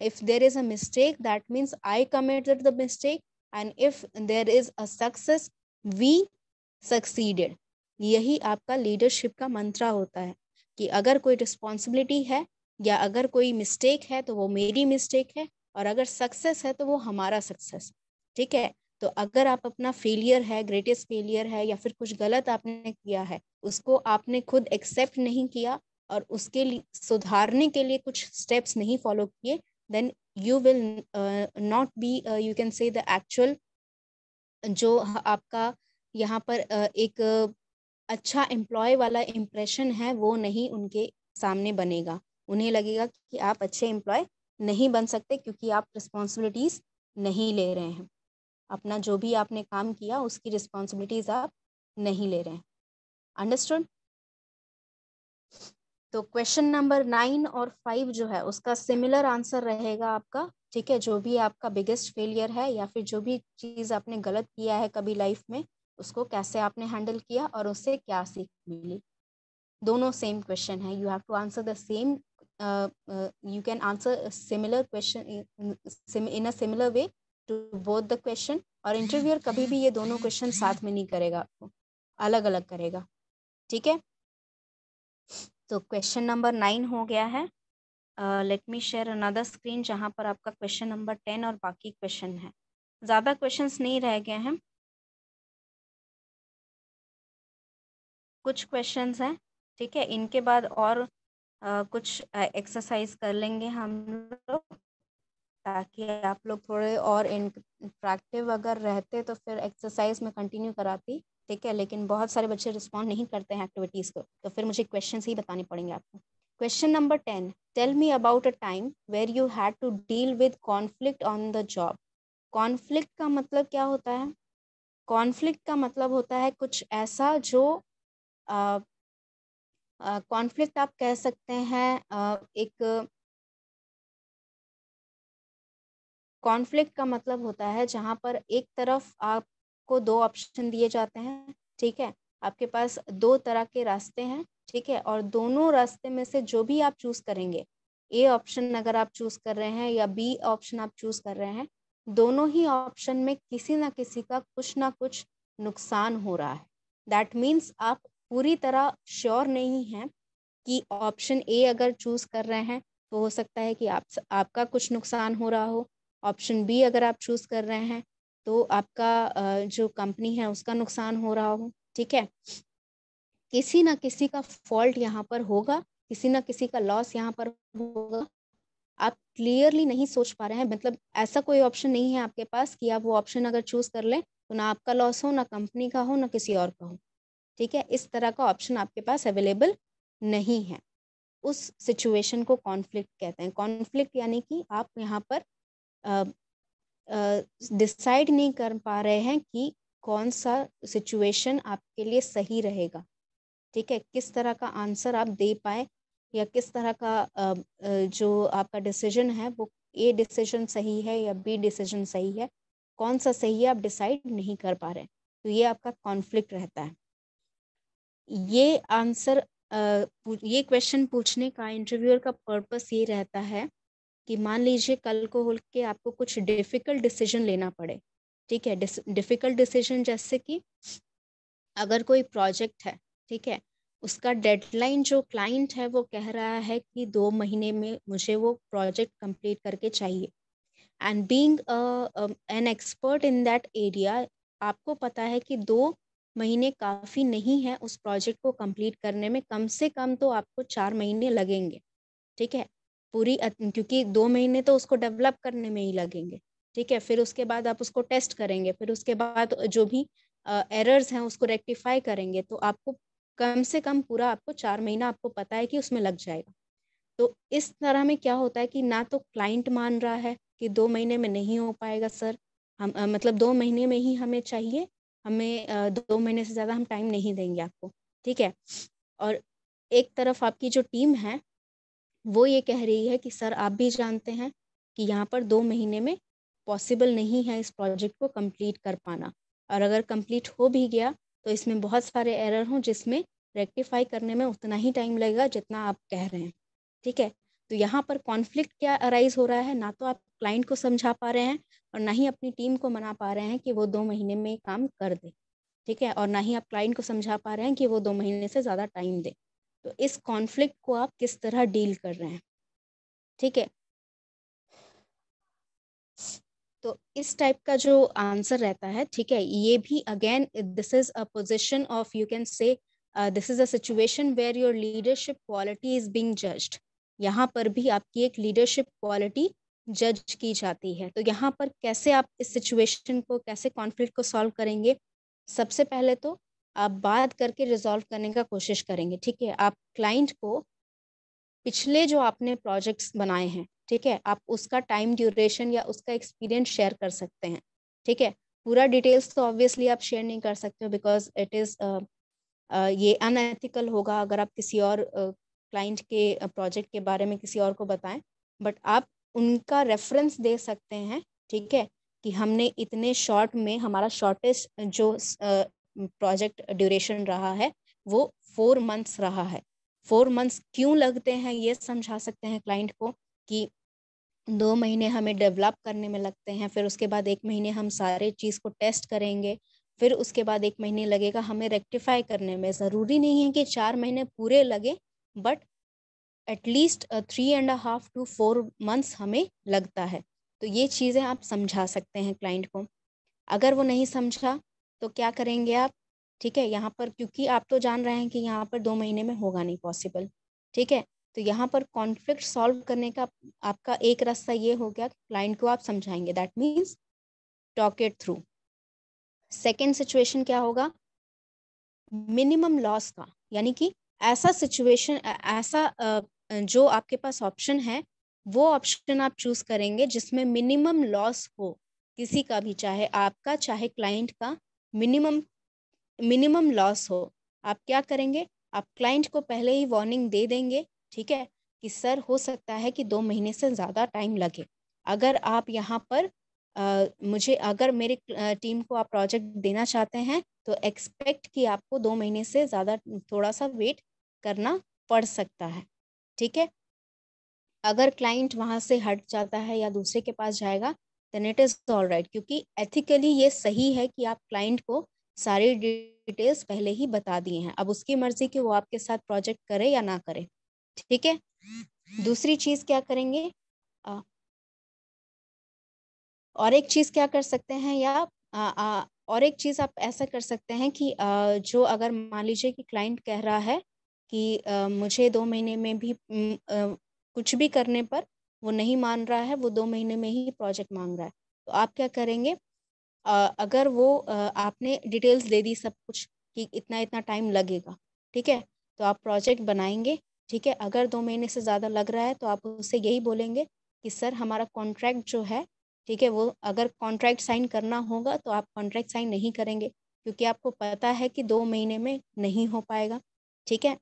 if there is a mistake, that means I committed the mistake, and if there is a success, we succeeded। यही आपका लीडरशिप का मंत्रा होता है कि अगर कोई रिस्पॉन्सिबिलिटी है या अगर कोई मिस्टेक है तो वो मेरी मिस्टेक है, और अगर सक्सेस है तो वो हमारा सक्सेस, ठीक है। तो अगर आप अपना फेलियर है, ग्रेटेस्ट फेलियर है, या फिर कुछ गलत आपने किया है, उसको आपने खुद एक्सेप्ट नहीं किया और उसके लिए सुधारने के लिए कुछ स्टेप्स नहीं फॉलो किए, then you will not be, you can say the actual जो आपका यहाँ पर एक अच्छा एम्प्लॉय वाला इम्प्रेशन है, वो नहीं उनके सामने बनेगा। उन्हें लगेगा कि आप अच्छे एम्प्लॉय नहीं बन सकते क्योंकि आप रिस्पॉन्सिबिलिटीज़ नहीं ले रहे हैं। अपना जो भी आपने काम किया उसकी रिस्पॉन्सिबिलिटीज़ आप नहीं ले रहे हैं। अंडरस्टूड? तो क्वेश्चन नंबर 9 और 5 जो है उसका सिमिलर आंसर रहेगा आपका, ठीक है। जो भी आपका बिगेस्ट फेलियर है या फिर जो भी चीज़ आपने गलत किया है कभी लाइफ में, उसको कैसे आपने हैंडल किया और उससे क्या सीख मिली, दोनों सेम क्वेश्चन है। You have to answer the same, you can answer similar question in a similar way to both the question. और इंटरव्यूअर कभी भी ये दोनों क्वेश्चन साथ में नहीं करेगा, आपको अलग अलग करेगा, ठीक है। तो क्वेश्चन नंबर 9 हो गया है। Let me share another screen जहाँ पर आपका क्वेश्चन नंबर 10 और बाकी क्वेश्चन है। ज़्यादा क्वेश्चंस नहीं रह गए हैं, कुछ क्वेश्चंस हैं, ठीक है। इनके बाद और कुछ एक्सरसाइज कर लेंगे हम लोग, ताकि आप लोग थोड़े और इंटरेक्टिव अगर रहते तो फिर एक्सरसाइज में कंटिन्यू कराती, ठीक है। लेकिन बहुत सारे बच्चे रिस्पॉन्ड नहीं करते हैं एक्टिविटीज़ को, तो फिर मुझे क्वेश्चंस ही बताने पड़ेंगे आपको। Question number 10, tell me about a time where you had to deal with conflict on the job. Conflict का मतलब क्या होता है? कॉन्फ्लिक्ट का मतलब होता है कुछ ऐसा जो कॉन्फ्लिक्ट आप कह सकते हैं, एक कॉन्फ्लिक्ट का मतलब होता है जहाँ पर एक तरफ आपको दो ऑप्शन दिए जाते हैं, ठीक है। आपके पास दो तरह के रास्ते हैं, ठीक है, और दोनों रास्ते में से जो भी आप चूज़ करेंगे, ए ऑप्शन अगर आप चूज़ कर रहे हैं या बी ऑप्शन आप चूज़ कर रहे हैं, दोनों ही ऑप्शन में किसी ना किसी का कुछ ना कुछ नुकसान हो रहा है। दैट मीन्स आप पूरी तरह श्योर नहीं हैं कि ऑप्शन ए अगर चूज़ कर रहे हैं तो हो सकता है कि आपका कुछ नुकसान हो रहा हो, ऑप्शन बी अगर आप चूज़ कर रहे हैं तो आपका जो कंपनी है उसका नुकसान हो रहा हो, ठीक है। किसी ना किसी का फॉल्ट यहाँ पर होगा, किसी ना किसी का लॉस यहाँ पर होगा। आप क्लियरली नहीं सोच पा रहे हैं, मतलब ऐसा कोई ऑप्शन नहीं है आपके पास कि आप वो ऑप्शन अगर चूज़ कर लें तो ना आपका लॉस हो, ना कंपनी का हो, ना किसी और का हो, ठीक है। इस तरह का ऑप्शन आपके पास अवेलेबल नहीं है, उस सिचुएशन को कॉन्फ्लिक्ट कहते हैं। कॉन्फ्लिक्ट यानी कि आप यहाँ पर डिसाइड नहीं कर पा रहे हैं कि कौन सा सिचुएशन आपके लिए सही रहेगा, ठीक है, किस तरह का आंसर आप दे पाए, या किस तरह का जो आपका डिसीजन है वो ए डिसीजन सही है या बी डिसीजन सही है, कौन सा सही है आप डिसाइड नहीं कर पा रहे हैं, तो ये आपका कॉन्फ्लिक्ट रहता है। ये आंसर ये क्वेश्चन पूछने का इंटरव्यूअर का पर्पस ये रहता है कि मान लीजिए कल को होल के आपको कुछ डिफ़िकल्ट डिसीजन लेना पड़े, ठीक है, डिफ़िकल्ट डिसीजन जैसे कि अगर कोई प्रोजेक्ट है, ठीक है, उसका डेडलाइन जो क्लाइंट है वो कह रहा है कि 2 महीने में मुझे वो प्रोजेक्ट कंप्लीट करके चाहिए, and being an expert in that area, आपको पता है कि 2 महीने काफ़ी नहीं है उस प्रोजेक्ट को कंप्लीट करने में, कम से कम तो आपको 4 महीने लगेंगे, ठीक है, क्योंकि 2 महीने तो उसको डेवलप करने में ही लगेंगे, ठीक है, फिर उसके बाद आप उसको टेस्ट करेंगे, फिर उसके बाद जो भी एरर्स हैं उसको रेक्टिफाई करेंगे, तो आपको कम से कम पूरा आपको 4 महीना आपको पता है कि उसमें लग जाएगा। तो इस तरह में क्या होता है कि ना तो क्लाइंट मान रहा है कि 2 महीने में नहीं हो पाएगा सर, हम मतलब 2 महीने में ही हमें चाहिए, हमें 2 महीने से ज़्यादा हम टाइम नहीं देंगे आपको, ठीक है। और एक तरफ आपकी जो टीम है वो ये कह रही है कि सर आप भी जानते हैं कि यहाँ पर 2 महीने में पॉसिबल नहीं है इस प्रोजेक्ट को कंप्लीट कर पाना, और अगर कंप्लीट हो भी गया तो इसमें बहुत सारे एरर हों जिसमें रेक्टिफाई करने में उतना ही टाइम लगेगा जितना आप कह रहे हैं, ठीक है। तो यहाँ पर कॉन्फ्लिक्ट क्या अराइज हो रहा है, ना तो आप क्लाइंट को समझा पा रहे हैं और ना ही अपनी टीम को मना पा रहे हैं कि वो 2 महीने में काम कर दे, ठीक है, और ना ही आप क्लाइंट को समझा पा रहे हैं कि वो 2 महीने से ज़्यादा टाइम दे। तो इस कॉन्फ्लिक्ट को आप किस तरह डील कर रहे हैं, ठीक है। तो इस टाइप का जो आंसर रहता है, ठीक है, ये भी again this is a position of, you can say this is a situation where your leadership quality is being judged. यहाँ पर भी आपकी एक लीडरशिप क्वालिटी जज की जाती है। तो यहाँ पर कैसे आप इस सिचुएशन को, कैसे कॉन्फ्लिक्ट को सॉल्व करेंगे, सबसे पहले तो आप बात करके रिजॉल्व करने का कोशिश करेंगे, ठीक है। आप क्लाइंट को पिछले जो आपने प्रोजेक्ट्स बनाए हैं, ठीक है, आप उसका टाइम ड्यूरेशन या उसका एक्सपीरियंस शेयर कर सकते हैं, ठीक है। पूरा डिटेल्स तो ऑब्वियसली आप शेयर नहीं कर सकते हो, बिकॉज इट इज़ ये अनएथिकल होगा अगर आप किसी और क्लाइंट के प्रोजेक्ट के बारे में किसी और को बताएं, बट आप उनका रेफरेंस दे सकते हैं, ठीक है, कि हमने इतने शॉर्ट में, हमारा शॉर्टेस्ट जो प्रोजेक्ट ड्यूरेशन रहा है वो 4 मंथ्स रहा है। 4 मंथ्स क्यों लगते हैं ये समझा सकते हैं क्लाइंट को कि 2 महीने हमें डेवलप करने में लगते हैं, फिर उसके बाद 1 महीने हम सारे चीज़ को टेस्ट करेंगे, फिर उसके बाद 1 महीने लगेगा हमें रेक्टिफाई करने में। ज़रूरी नहीं है कि 4 महीने पूरे लगे, बट एटलीस्ट 3.5 to 4 मंथ्स हमें लगता है। तो ये चीज़ें आप समझा सकते हैं क्लाइंट को। अगर वो नहीं समझा तो क्या करेंगे आप, ठीक है, यहाँ पर क्योंकि आप तो जान रहे हैं कि यहाँ पर 2 महीने में होगा नहीं पॉसिबल, ठीक है। तो यहाँ पर कॉन्फ्लिक्ट सॉल्व करने का आपका एक रास्ता ये हो गया, क्लाइंट को आप समझाएंगे, that means talk it through. Second situation क्या होगा, मिनिमम लॉस का, यानी कि ऐसा सिचुएशन, ऐसा जो आपके पास ऑप्शन है वो ऑप्शन आप चूज करेंगे जिसमें मिनिमम लॉस हो, किसी का भी, चाहे आपका चाहे क्लाइंट का, मिनिमम मिनिमम लॉस हो। आप क्या करेंगे, आप क्लाइंट को पहले ही वार्निंग दे देंगे, ठीक है, कि सर हो सकता है कि 2 महीने से ज़्यादा टाइम लगे। अगर आप यहाँ पर मुझे, अगर मेरे टीम को आप प्रोजेक्ट देना चाहते हैं तो एक्सपेक्ट कि आपको 2 महीने से ज़्यादा थोड़ा सा वेट करना पड़ सकता है, ठीक है। अगर क्लाइंट वहाँ से हट जाता है या दूसरे के पास जाएगा, then it is all right, क्योंकि एथिकली ये सही है कि आप क्लाइंट को सारी डिटेल्स पहले ही बता दिए हैं। अब उसकी मर्जी कि वो आपके साथ प्रोजेक्ट करे या ना करे, ठीक है। दूसरी चीज़ क्या करेंगे, और एक चीज़ क्या कर सकते हैं, या और एक चीज़ आप ऐसा कर सकते हैं कि जो अगर मान लीजिए कि क्लाइंट कह रहा है कि मुझे 2 महीने में भी कुछ भी करने पर वो नहीं मान रहा है, वो 2 महीने में ही प्रोजेक्ट मांग रहा है, तो आप क्या करेंगे, अगर वो आपने डिटेल्स दे दी सब कुछ कि इतना इतना टाइम लगेगा, ठीक है, तो आप प्रोजेक्ट बनाएंगे, ठीक है। अगर 2 महीने से ज़्यादा लग रहा है तो आप उससे यही बोलेंगे कि सर हमारा कॉन्ट्रैक्ट जो है, ठीक है, वो अगर कॉन्ट्रैक्ट साइन करना होगा तो आप कॉन्ट्रैक्ट साइन नहीं करेंगे, क्योंकि आपको पता है कि 2 महीने में नहीं हो पाएगा, ठीक है।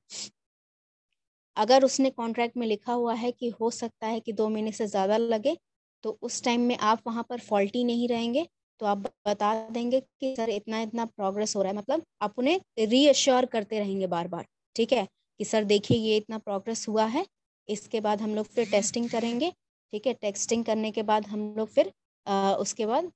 अगर उसने कॉन्ट्रैक्ट में लिखा हुआ है कि हो सकता है कि 2 महीने से ज़्यादा लगे, तो उस टाइम में आप वहाँ पर फॉल्टी नहीं रहेंगे, तो आप बता देंगे कि सर इतना इतना प्रोग्रेस हो रहा है, मतलब आप उन्हें रीअश्योर करते रहेंगे बार बार, ठीक है, कि सर देखिए ये इतना प्रोग्रेस हुआ है। इसके बाद हम लोग फिर टेस्टिंग करेंगे, ठीक है। टेस्टिंग करने के बाद हम लोग फिर उसके बाद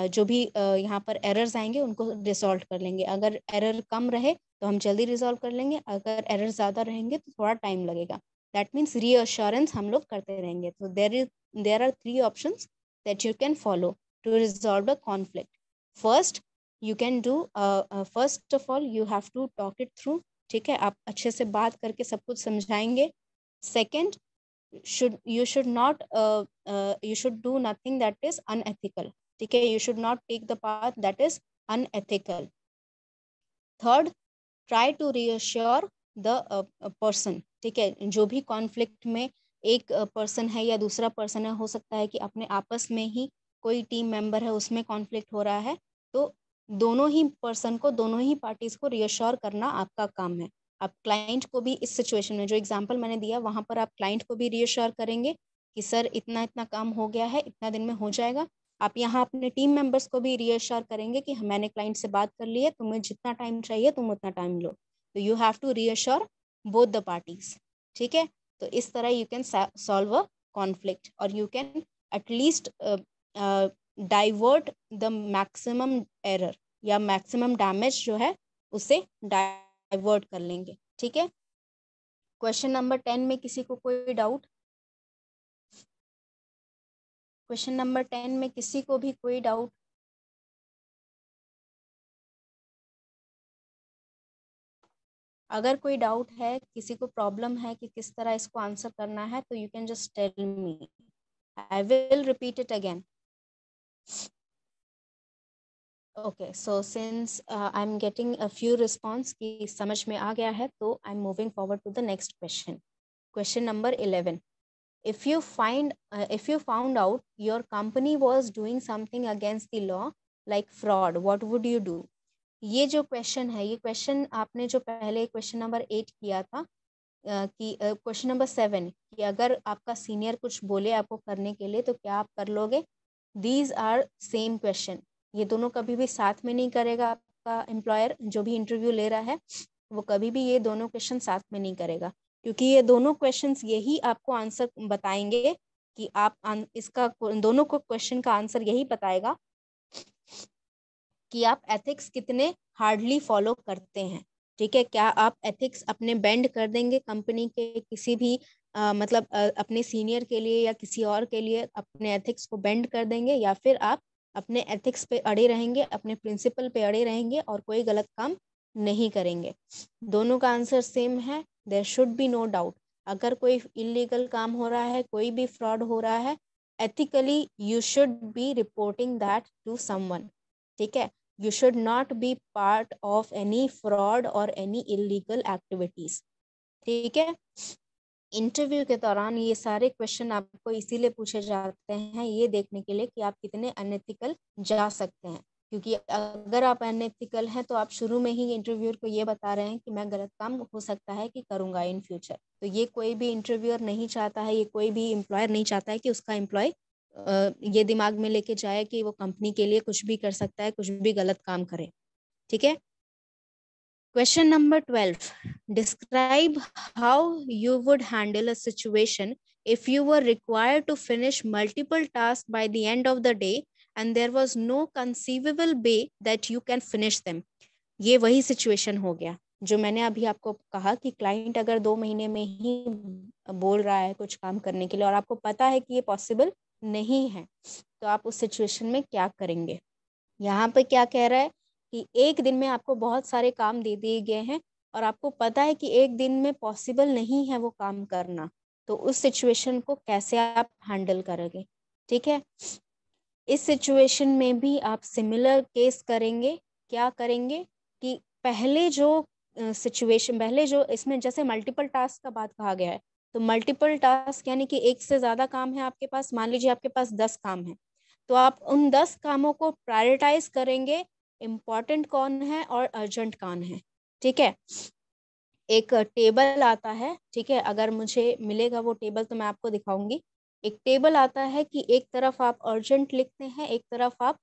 जो भी यहाँ पर एरर्स आएंगे उनको रिसॉल्व कर लेंगे। अगर एरर कम रहे तो हम जल्दी रिजॉल्व कर लेंगे, अगर एरर ज़्यादा रहेंगे तो थोड़ा टाइम लगेगा। दैट मीन्स रीअश्योरेंस हम लोग करते रहेंगे। तो there are 3 options that you can follow to resolve the conflict. First you can do, first of all you have to talk it through, ठीक है, आप अच्छे से बात करके सब कुछ समझाएंगे। Second, you should not you should do nothing that is unethical, ठीक है, you should not take the path that is unethical. Third, try to reassure the person, ठीक है। जो भी कॉन्फ्लिक्ट में एक पर्सन है या दूसरा पर्सन है, हो सकता है कि अपने आपस में ही कोई टीम मेंबर है उसमें कॉन्फ्लिक्ट हो रहा है, तो दोनों ही पर्सन को, दोनों ही पार्टीज को रीअश्योर करना आपका काम है। आप क्लाइंट को भी इस सिचुएशन में, जो एग्जांपल मैंने दिया वहाँ पर आप क्लाइंट को भी रीअश्योर करेंगे कि सर इतना इतना काम हो गया है, इतना दिन में हो जाएगा। आप यहाँ अपने टीम मेंबर्स को भी रीअश्योर करेंगे कि मैंने क्लाइंट से बात कर ली है, तुम्हें जितना टाइम चाहिए तुम उतना टाइम लो। तो you have to reassure both the parties, ठीक है। तो इस तरह you can solve a conflict, और you can at least divert the maximum error या मैक्सिमम डैमेज जो है उसे डाइवर्ट कर लेंगे, ठीक है। क्वेश्चन नंबर 10 में किसी को कोई डाउट? क्वेश्चन नंबर 10 में किसी को भी कोई डाउट? अगर कोई डाउट है, किसी को प्रॉब्लम है कि किस तरह इसको आंसर करना है, तो you can just tell me, I will repeat it again. Okay, so since I am getting a few response कि समझ में आ गया है, तो I am moving forward to the next question. Question number 11, if you found out your company was doing something against the law like fraud, what would you do? ये जो question है, ये क्वेश्चन आपने जो पहले क्वेश्चन नंबर 8 किया था, कि क्वेश्चन नंबर 7 कि अगर आपका सीनियर कुछ बोले आपको करने के लिए तो क्या आप कर लोगे, दीज आर सेम क्वेश्चन। ये दोनों कभी भी साथ में नहीं करेगा, आपका एम्प्लॉयर जो भी इंटरव्यू ले रहा है वो कभी भी ये दोनों क्वेश्चन साथ में नहीं करेगा, क्योंकि ये दोनों क्वेश्चंस यही आपको आंसर बताएंगे कि आप इसका दोनों को क्वेश्चन का आंसर यही बताएगा कि आप एथिक्स कितने हार्डली फॉलो करते हैं, ठीक है। क्या आप एथिक्स अपने बेंड कर देंगे कंपनी के किसी भी मतलब अपने सीनियर के लिए या किसी और के लिए अपने एथिक्स को बेंड कर देंगे, या फिर आप अपने एथिक्स पे अड़े रहेंगे, अपने प्रिंसिपल पे अड़े रहेंगे और कोई गलत काम नहीं करेंगे। दोनों का आंसर सेम है, there should be no doubt. अगर कोई इलीगल काम हो रहा है, कोई भी फ्रॉड हो रहा है, ethically you should be reporting that to someone, ठीक है। You should not be part of any fraud or any illegal activities, ठीक है। इंटरव्यू के दौरान ये सारे क्वेश्चन आपको इसीलिए पूछे जाते हैं, ये देखने के लिए कि आप कितने अनएथिकल जा सकते हैं, क्योंकि अगर आप अनएथिकल हैं तो आप शुरू में ही इंटरव्यूअर को ये बता रहे हैं कि मैं गलत काम हो सकता है कि करूँगा इन फ्यूचर। तो ये कोई भी इंटरव्यूअर नहीं चाहता है, ये कोई भी एम्प्लॉयर नहीं चाहता है कि उसका एम्प्लॉय ये दिमाग में लेके जाए कि वो कंपनी के लिए कुछ भी कर सकता है, कुछ भी गलत काम करे, ठीक है। Question number 12. Describe how you would handle a situation if you were required to finish multiple tasks by the end of the day and there was no conceivable way that you can finish them. ये वही situation हो गया जो मैंने अभी आपको कहा कि क्लाइंट अगर 2 महीने में ही बोल रहा है कुछ काम करने के लिए और आपको पता है कि ये पॉसिबल नहीं है, तो आप उस सिचुएशन में क्या करेंगे। यहाँ पे क्या कह रहा है कि एक दिन में आपको बहुत सारे काम दे दिए गए हैं और आपको पता है कि एक दिन में पॉसिबल नहीं है वो काम करना, तो उस सिचुएशन को कैसे आप हैंडल करोगे, ठीक है। इस सिचुएशन में भी आप सिमिलर केस करेंगे। क्या करेंगे कि पहले जो सिचुएशन पहले जो इसमें जैसे मल्टीपल टास्क का बात कहा गया है, तो मल्टीपल टास्क यानी कि एक से ज्यादा काम है आपके पास। मान लीजिए आपके पास 10 काम है, तो आप उन 10 कामों को प्रायोरिटाइज करेंगे, इम्पॉर्टेंट कौन है और अर्जेंट कौन है। ठीक है, एक टेबल आता है, ठीक है, अगर मुझे मिलेगा वो टेबल तो मैं आपको दिखाऊंगी। एक टेबल आता है कि एक तरफ आप अर्जेंट लिखते हैं, एक तरफ आप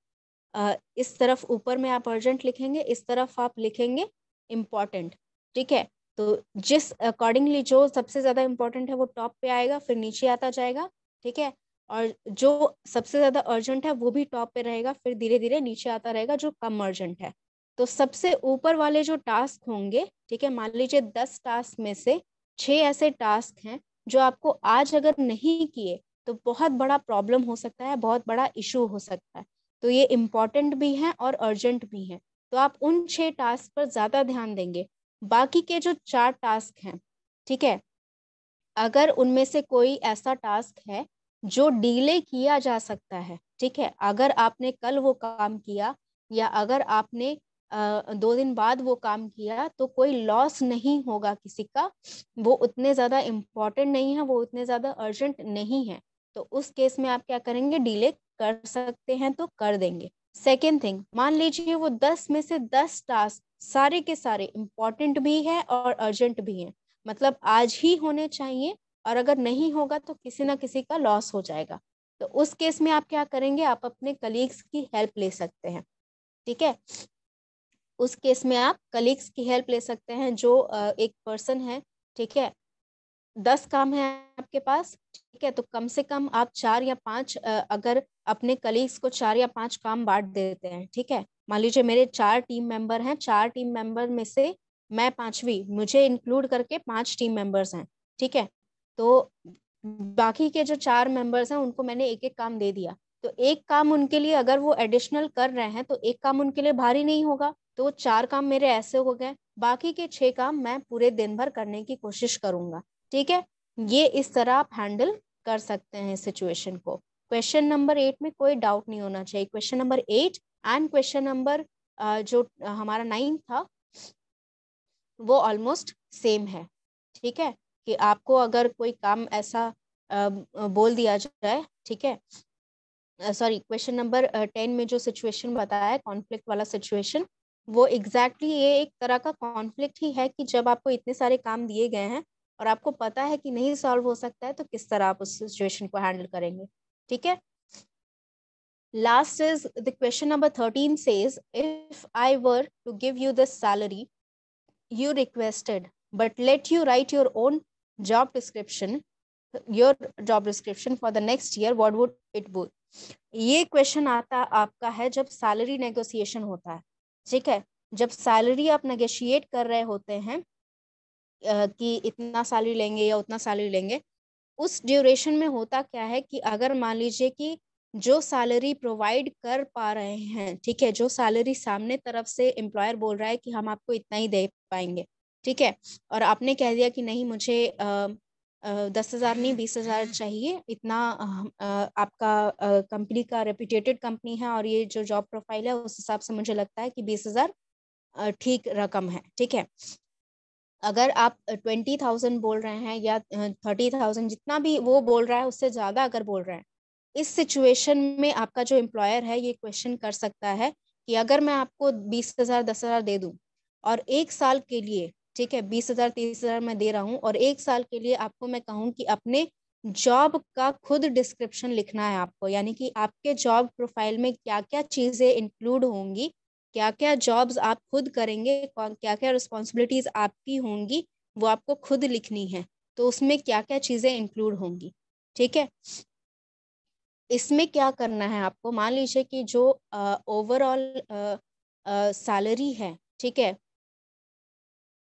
इस तरफ ऊपर में आप अर्जेंट लिखेंगे, इस तरफ आप लिखेंगे इम्पॉर्टेंट। ठीक है, तो जिस अकॉर्डिंगली जो सबसे ज्यादा इम्पोर्टेंट है वो टॉप पे आएगा, फिर नीचे आता जाएगा। ठीक है, और जो सबसे ज्यादा अर्जेंट है वो भी टॉप पे रहेगा, फिर धीरे धीरे नीचे आता रहेगा जो कम अर्जेंट है। तो सबसे ऊपर वाले जो टास्क होंगे, ठीक है, मान लीजिए 10 टास्क में से 6 ऐसे टास्क हैं जो आपको आज अगर नहीं किए तो बहुत बड़ा प्रॉब्लम हो सकता है, बहुत बड़ा इशू हो सकता है। तो ये इम्पॉर्टेंट भी हैं और अर्जेंट भी हैं, तो आप उन 6 टास्क पर ज़्यादा ध्यान देंगे। बाकी के जो 4 टास्क हैं, ठीक है, अगर उनमें से कोई ऐसा टास्क है जो डिले किया जा सकता है, ठीक है, अगर आपने कल वो काम किया या अगर आपने 2 दिन बाद वो काम किया तो कोई लॉस नहीं होगा किसी का, वो उतने ज़्यादा इम्पोर्टेंट नहीं है, वो उतने ज़्यादा अर्जेंट नहीं है, तो उस केस में आप क्या करेंगे, डिले कर सकते हैं तो कर देंगे। सेकेंड थिंग, मान लीजिए वो 10 में से 10 टास्क सारे के सारे इम्पोर्टेंट भी है और अर्जेंट भी हैं, मतलब आज ही होने चाहिए, और अगर नहीं होगा तो किसी ना किसी का लॉस हो जाएगा। तो उस केस में आप क्या करेंगे, आप अपने कलीग्स की हेल्प ले सकते हैं। ठीक है, उस केस में आप कलीग्स की हेल्प ले सकते हैं, जो एक पर्सन है, ठीक है, 10 काम है आपके पास, ठीक है, तो कम से कम आप 4 या 5 अगर अपने कलीग्स को 4 या 5 काम बांट देते हैं। ठीक है, मान लीजिए मेरे 4 टीम मेंबर हैं, 4 टीम मेंबर में से मैं पांचवी, मुझे इंक्लूड करके 5 टीम मेंबर्स हैं। ठीक है, तो बाकी के जो 4 मेंबर्स हैं उनको मैंने एक एक काम दे दिया, तो एक काम उनके लिए अगर वो एडिशनल कर रहे हैं तो एक काम उनके लिए भारी नहीं होगा, तो 4 काम मेरे ऐसे हो गए, बाकी के 6 काम मैं पूरे दिन भर करने की कोशिश करूंगा। ठीक है, ये इस तरह आप हैंडल कर सकते हैं सिचुएशन को। क्वेश्चन नंबर 8 में कोई डाउट नहीं होना चाहिए। Question number 8 and question number जो हमारा 9 था वो ऑलमोस्ट सेम है। ठीक है, कि आपको अगर कोई काम ऐसा बोल दिया जाए, ठीक है, सॉरी, क्वेश्चन नंबर 10 में जो सिचुएशन बताया है कॉन्फ्लिक्ट वाला सिचुएशन, वो एग्जैक्टली ये एक तरह का कॉन्फ्लिक्ट ही है कि जब आपको इतने सारे काम दिए गए हैं और आपको पता है कि नहीं सॉल्व हो सकता है, तो किस तरह आप उस सिचुएशन को हैंडल करेंगे। ठीक है, last is the question number 13 says if I were to give you the salary you requested but let you write your own job description, your job description for the next year, what would it be? ये question आता आपका है जब salary negotiation होता है। ठीक है, जब सैलरी आप नेगोशिएट कर रहे होते हैं कि इतना सैलरी लेंगे या उतना सैलरी लेंगे, उस ड्यूरेशन में होता क्या है कि अगर मान लीजिए कि जो सैलरी प्रोवाइड कर पा रहे हैं, ठीक है, जो सैलरी सामने तरफ से एम्प्लॉयर बोल रहा है कि हम आपको इतना ही दे पाएंगे, ठीक है, और आपने कह दिया कि नहीं मुझे 10,000 नहीं 20,000 चाहिए, इतना आपका कंपनी का रेप्यूटेटेड कंपनी है और ये जो जॉब प्रोफाइल है उस हिसाब से मुझे लगता है कि 20,000 ठीक रकम है। ठीक है, अगर आप 20,000 बोल रहे हैं या 30,000, जितना भी वो बोल रहा है उससे ज़्यादा अगर बोल रहे हैं, इस सिचुएशन में आपका जो एम्प्लॉयर है ये क्वेश्चन कर सकता है कि अगर मैं आपको 20,000 10,000 दे दूं और 1 साल के लिए, ठीक है, 20,000 30,000 मैं दे रहा हूँ और 1 साल के लिए आपको मैं कहूँ कि अपने जॉब का खुद डिस्क्रिप्शन लिखना है आपको, यानी कि आपके जॉब प्रोफाइल में क्या क्या चीज़ें इंक्लूड होंगी, क्या क्या जॉब्स आप खुद करेंगे, क्या क्या रिस्पॉन्सिबिलिटीज आपकी होंगी, वो आपको खुद लिखनी है, तो उसमें क्या क्या चीजें इंक्लूड होंगी। ठीक है, इसमें क्या करना है आपको, मान लीजिए कि जो ओवरऑल सैलरी है, ठीक है,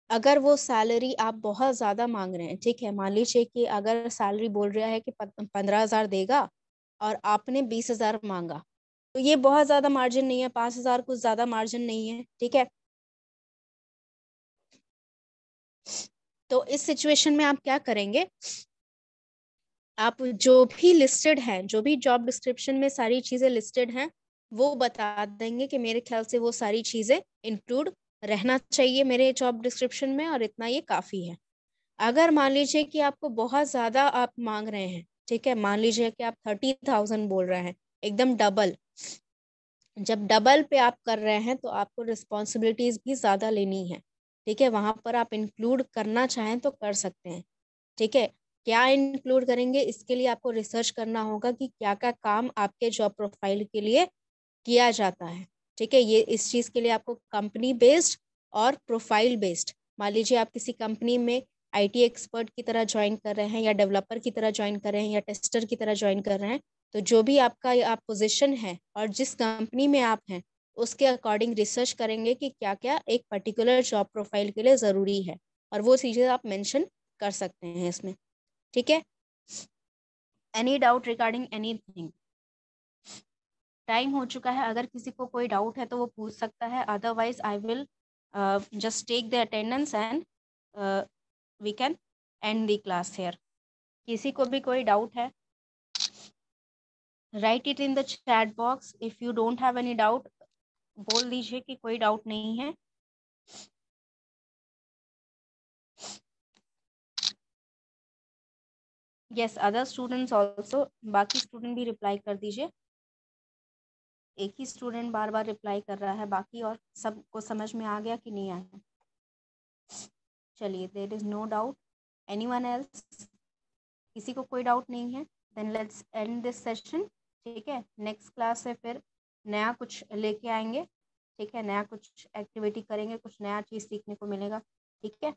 अगर वो सैलरी आप बहुत ज़्यादा मांग रहे हैं, ठीक है, मान लीजिए कि अगर सैलरी बोल रहा है कि 15,000 देगा और आपने 20,000 मांगा, तो ये बहुत ज़्यादा मार्जिन नहीं है, 5,000 कुछ ज़्यादा मार्जिन नहीं है। ठीक है, तो इस सिचुएशन में आप क्या करेंगे, आप जो भी लिस्टेड हैं, जो भी जॉब डिस्क्रिप्शन में सारी चीज़ें लिस्टेड हैं वो बता देंगे कि मेरे ख्याल से वो सारी चीज़ें इंक्लूड रहना चाहिए मेरे जॉब डिस्क्रिप्शन में और इतना ये काफ़ी है। अगर मान लीजिए कि आपको बहुत ज़्यादा आप मांग रहे हैं, ठीक है, मान लीजिए कि आप 30,000 बोल रहे हैं, एकदम डबल। जब डबल पे आप कर रहे हैं तो आपको रिस्पॉन्सिबिलिटीज़ भी ज़्यादा लेनी है, ठीक है। वहाँ पर आप इंक्लूड करना चाहें तो कर सकते हैं, ठीक है। क्या इंक्लूड करेंगे, इसके लिए आपको रिसर्च करना होगा कि क्या क्या काम आपके जॉब प्रोफाइल के लिए किया जाता है, ठीक है। ये इस चीज़ के लिए आपको कंपनी बेस्ड और प्रोफाइल बेस्ड, मान लीजिए आप किसी कंपनी में आईटी एक्सपर्ट की तरह ज्वाइन कर रहे हैं या डेवलपर की तरह ज्वाइन कर रहे हैं या टेस्टर की तरह ज्वाइन कर रहे हैं, तो जो भी आपका आप पोजीशन है और जिस कंपनी में आप हैं उसके अकॉर्डिंग रिसर्च करेंगे कि क्या क्या एक पर्टिकुलर जॉब प्रोफाइल के लिए ज़रूरी है, और वो चीज़ें आप मेंशन कर सकते हैं इसमें, ठीक है। Any doubt regarding anything? Time हो चुका है, अगर किसी को कोई डाउट है तो वो पूछ सकता है, otherwise I will just take the attendance and we can end the class here. किसी को भी कोई डाउट है, write it in the chat box. If you don't have any doubt, बोल दीजिए कि कोई डाउट नहीं है। यस, अदर स्टूडेंट्स ऑल्सो, बाकी स्टूडेंट भी रिप्लाई कर दीजिए। एक ही स्टूडेंट बार बार रिप्लाई कर रहा है, बाकी और सबको समझ में आ गया कि नहीं आया? चलिए, there is no doubt. Anyone else? किसी को कोई डाउट नहीं है? Then let's end this session, ठीक है। नेक्स्ट क्लास से फिर नया कुछ लेके आएंगे, ठीक है, नया कुछ एक्टिविटी करेंगे, कुछ नया चीज़ सीखने को मिलेगा, ठीक है।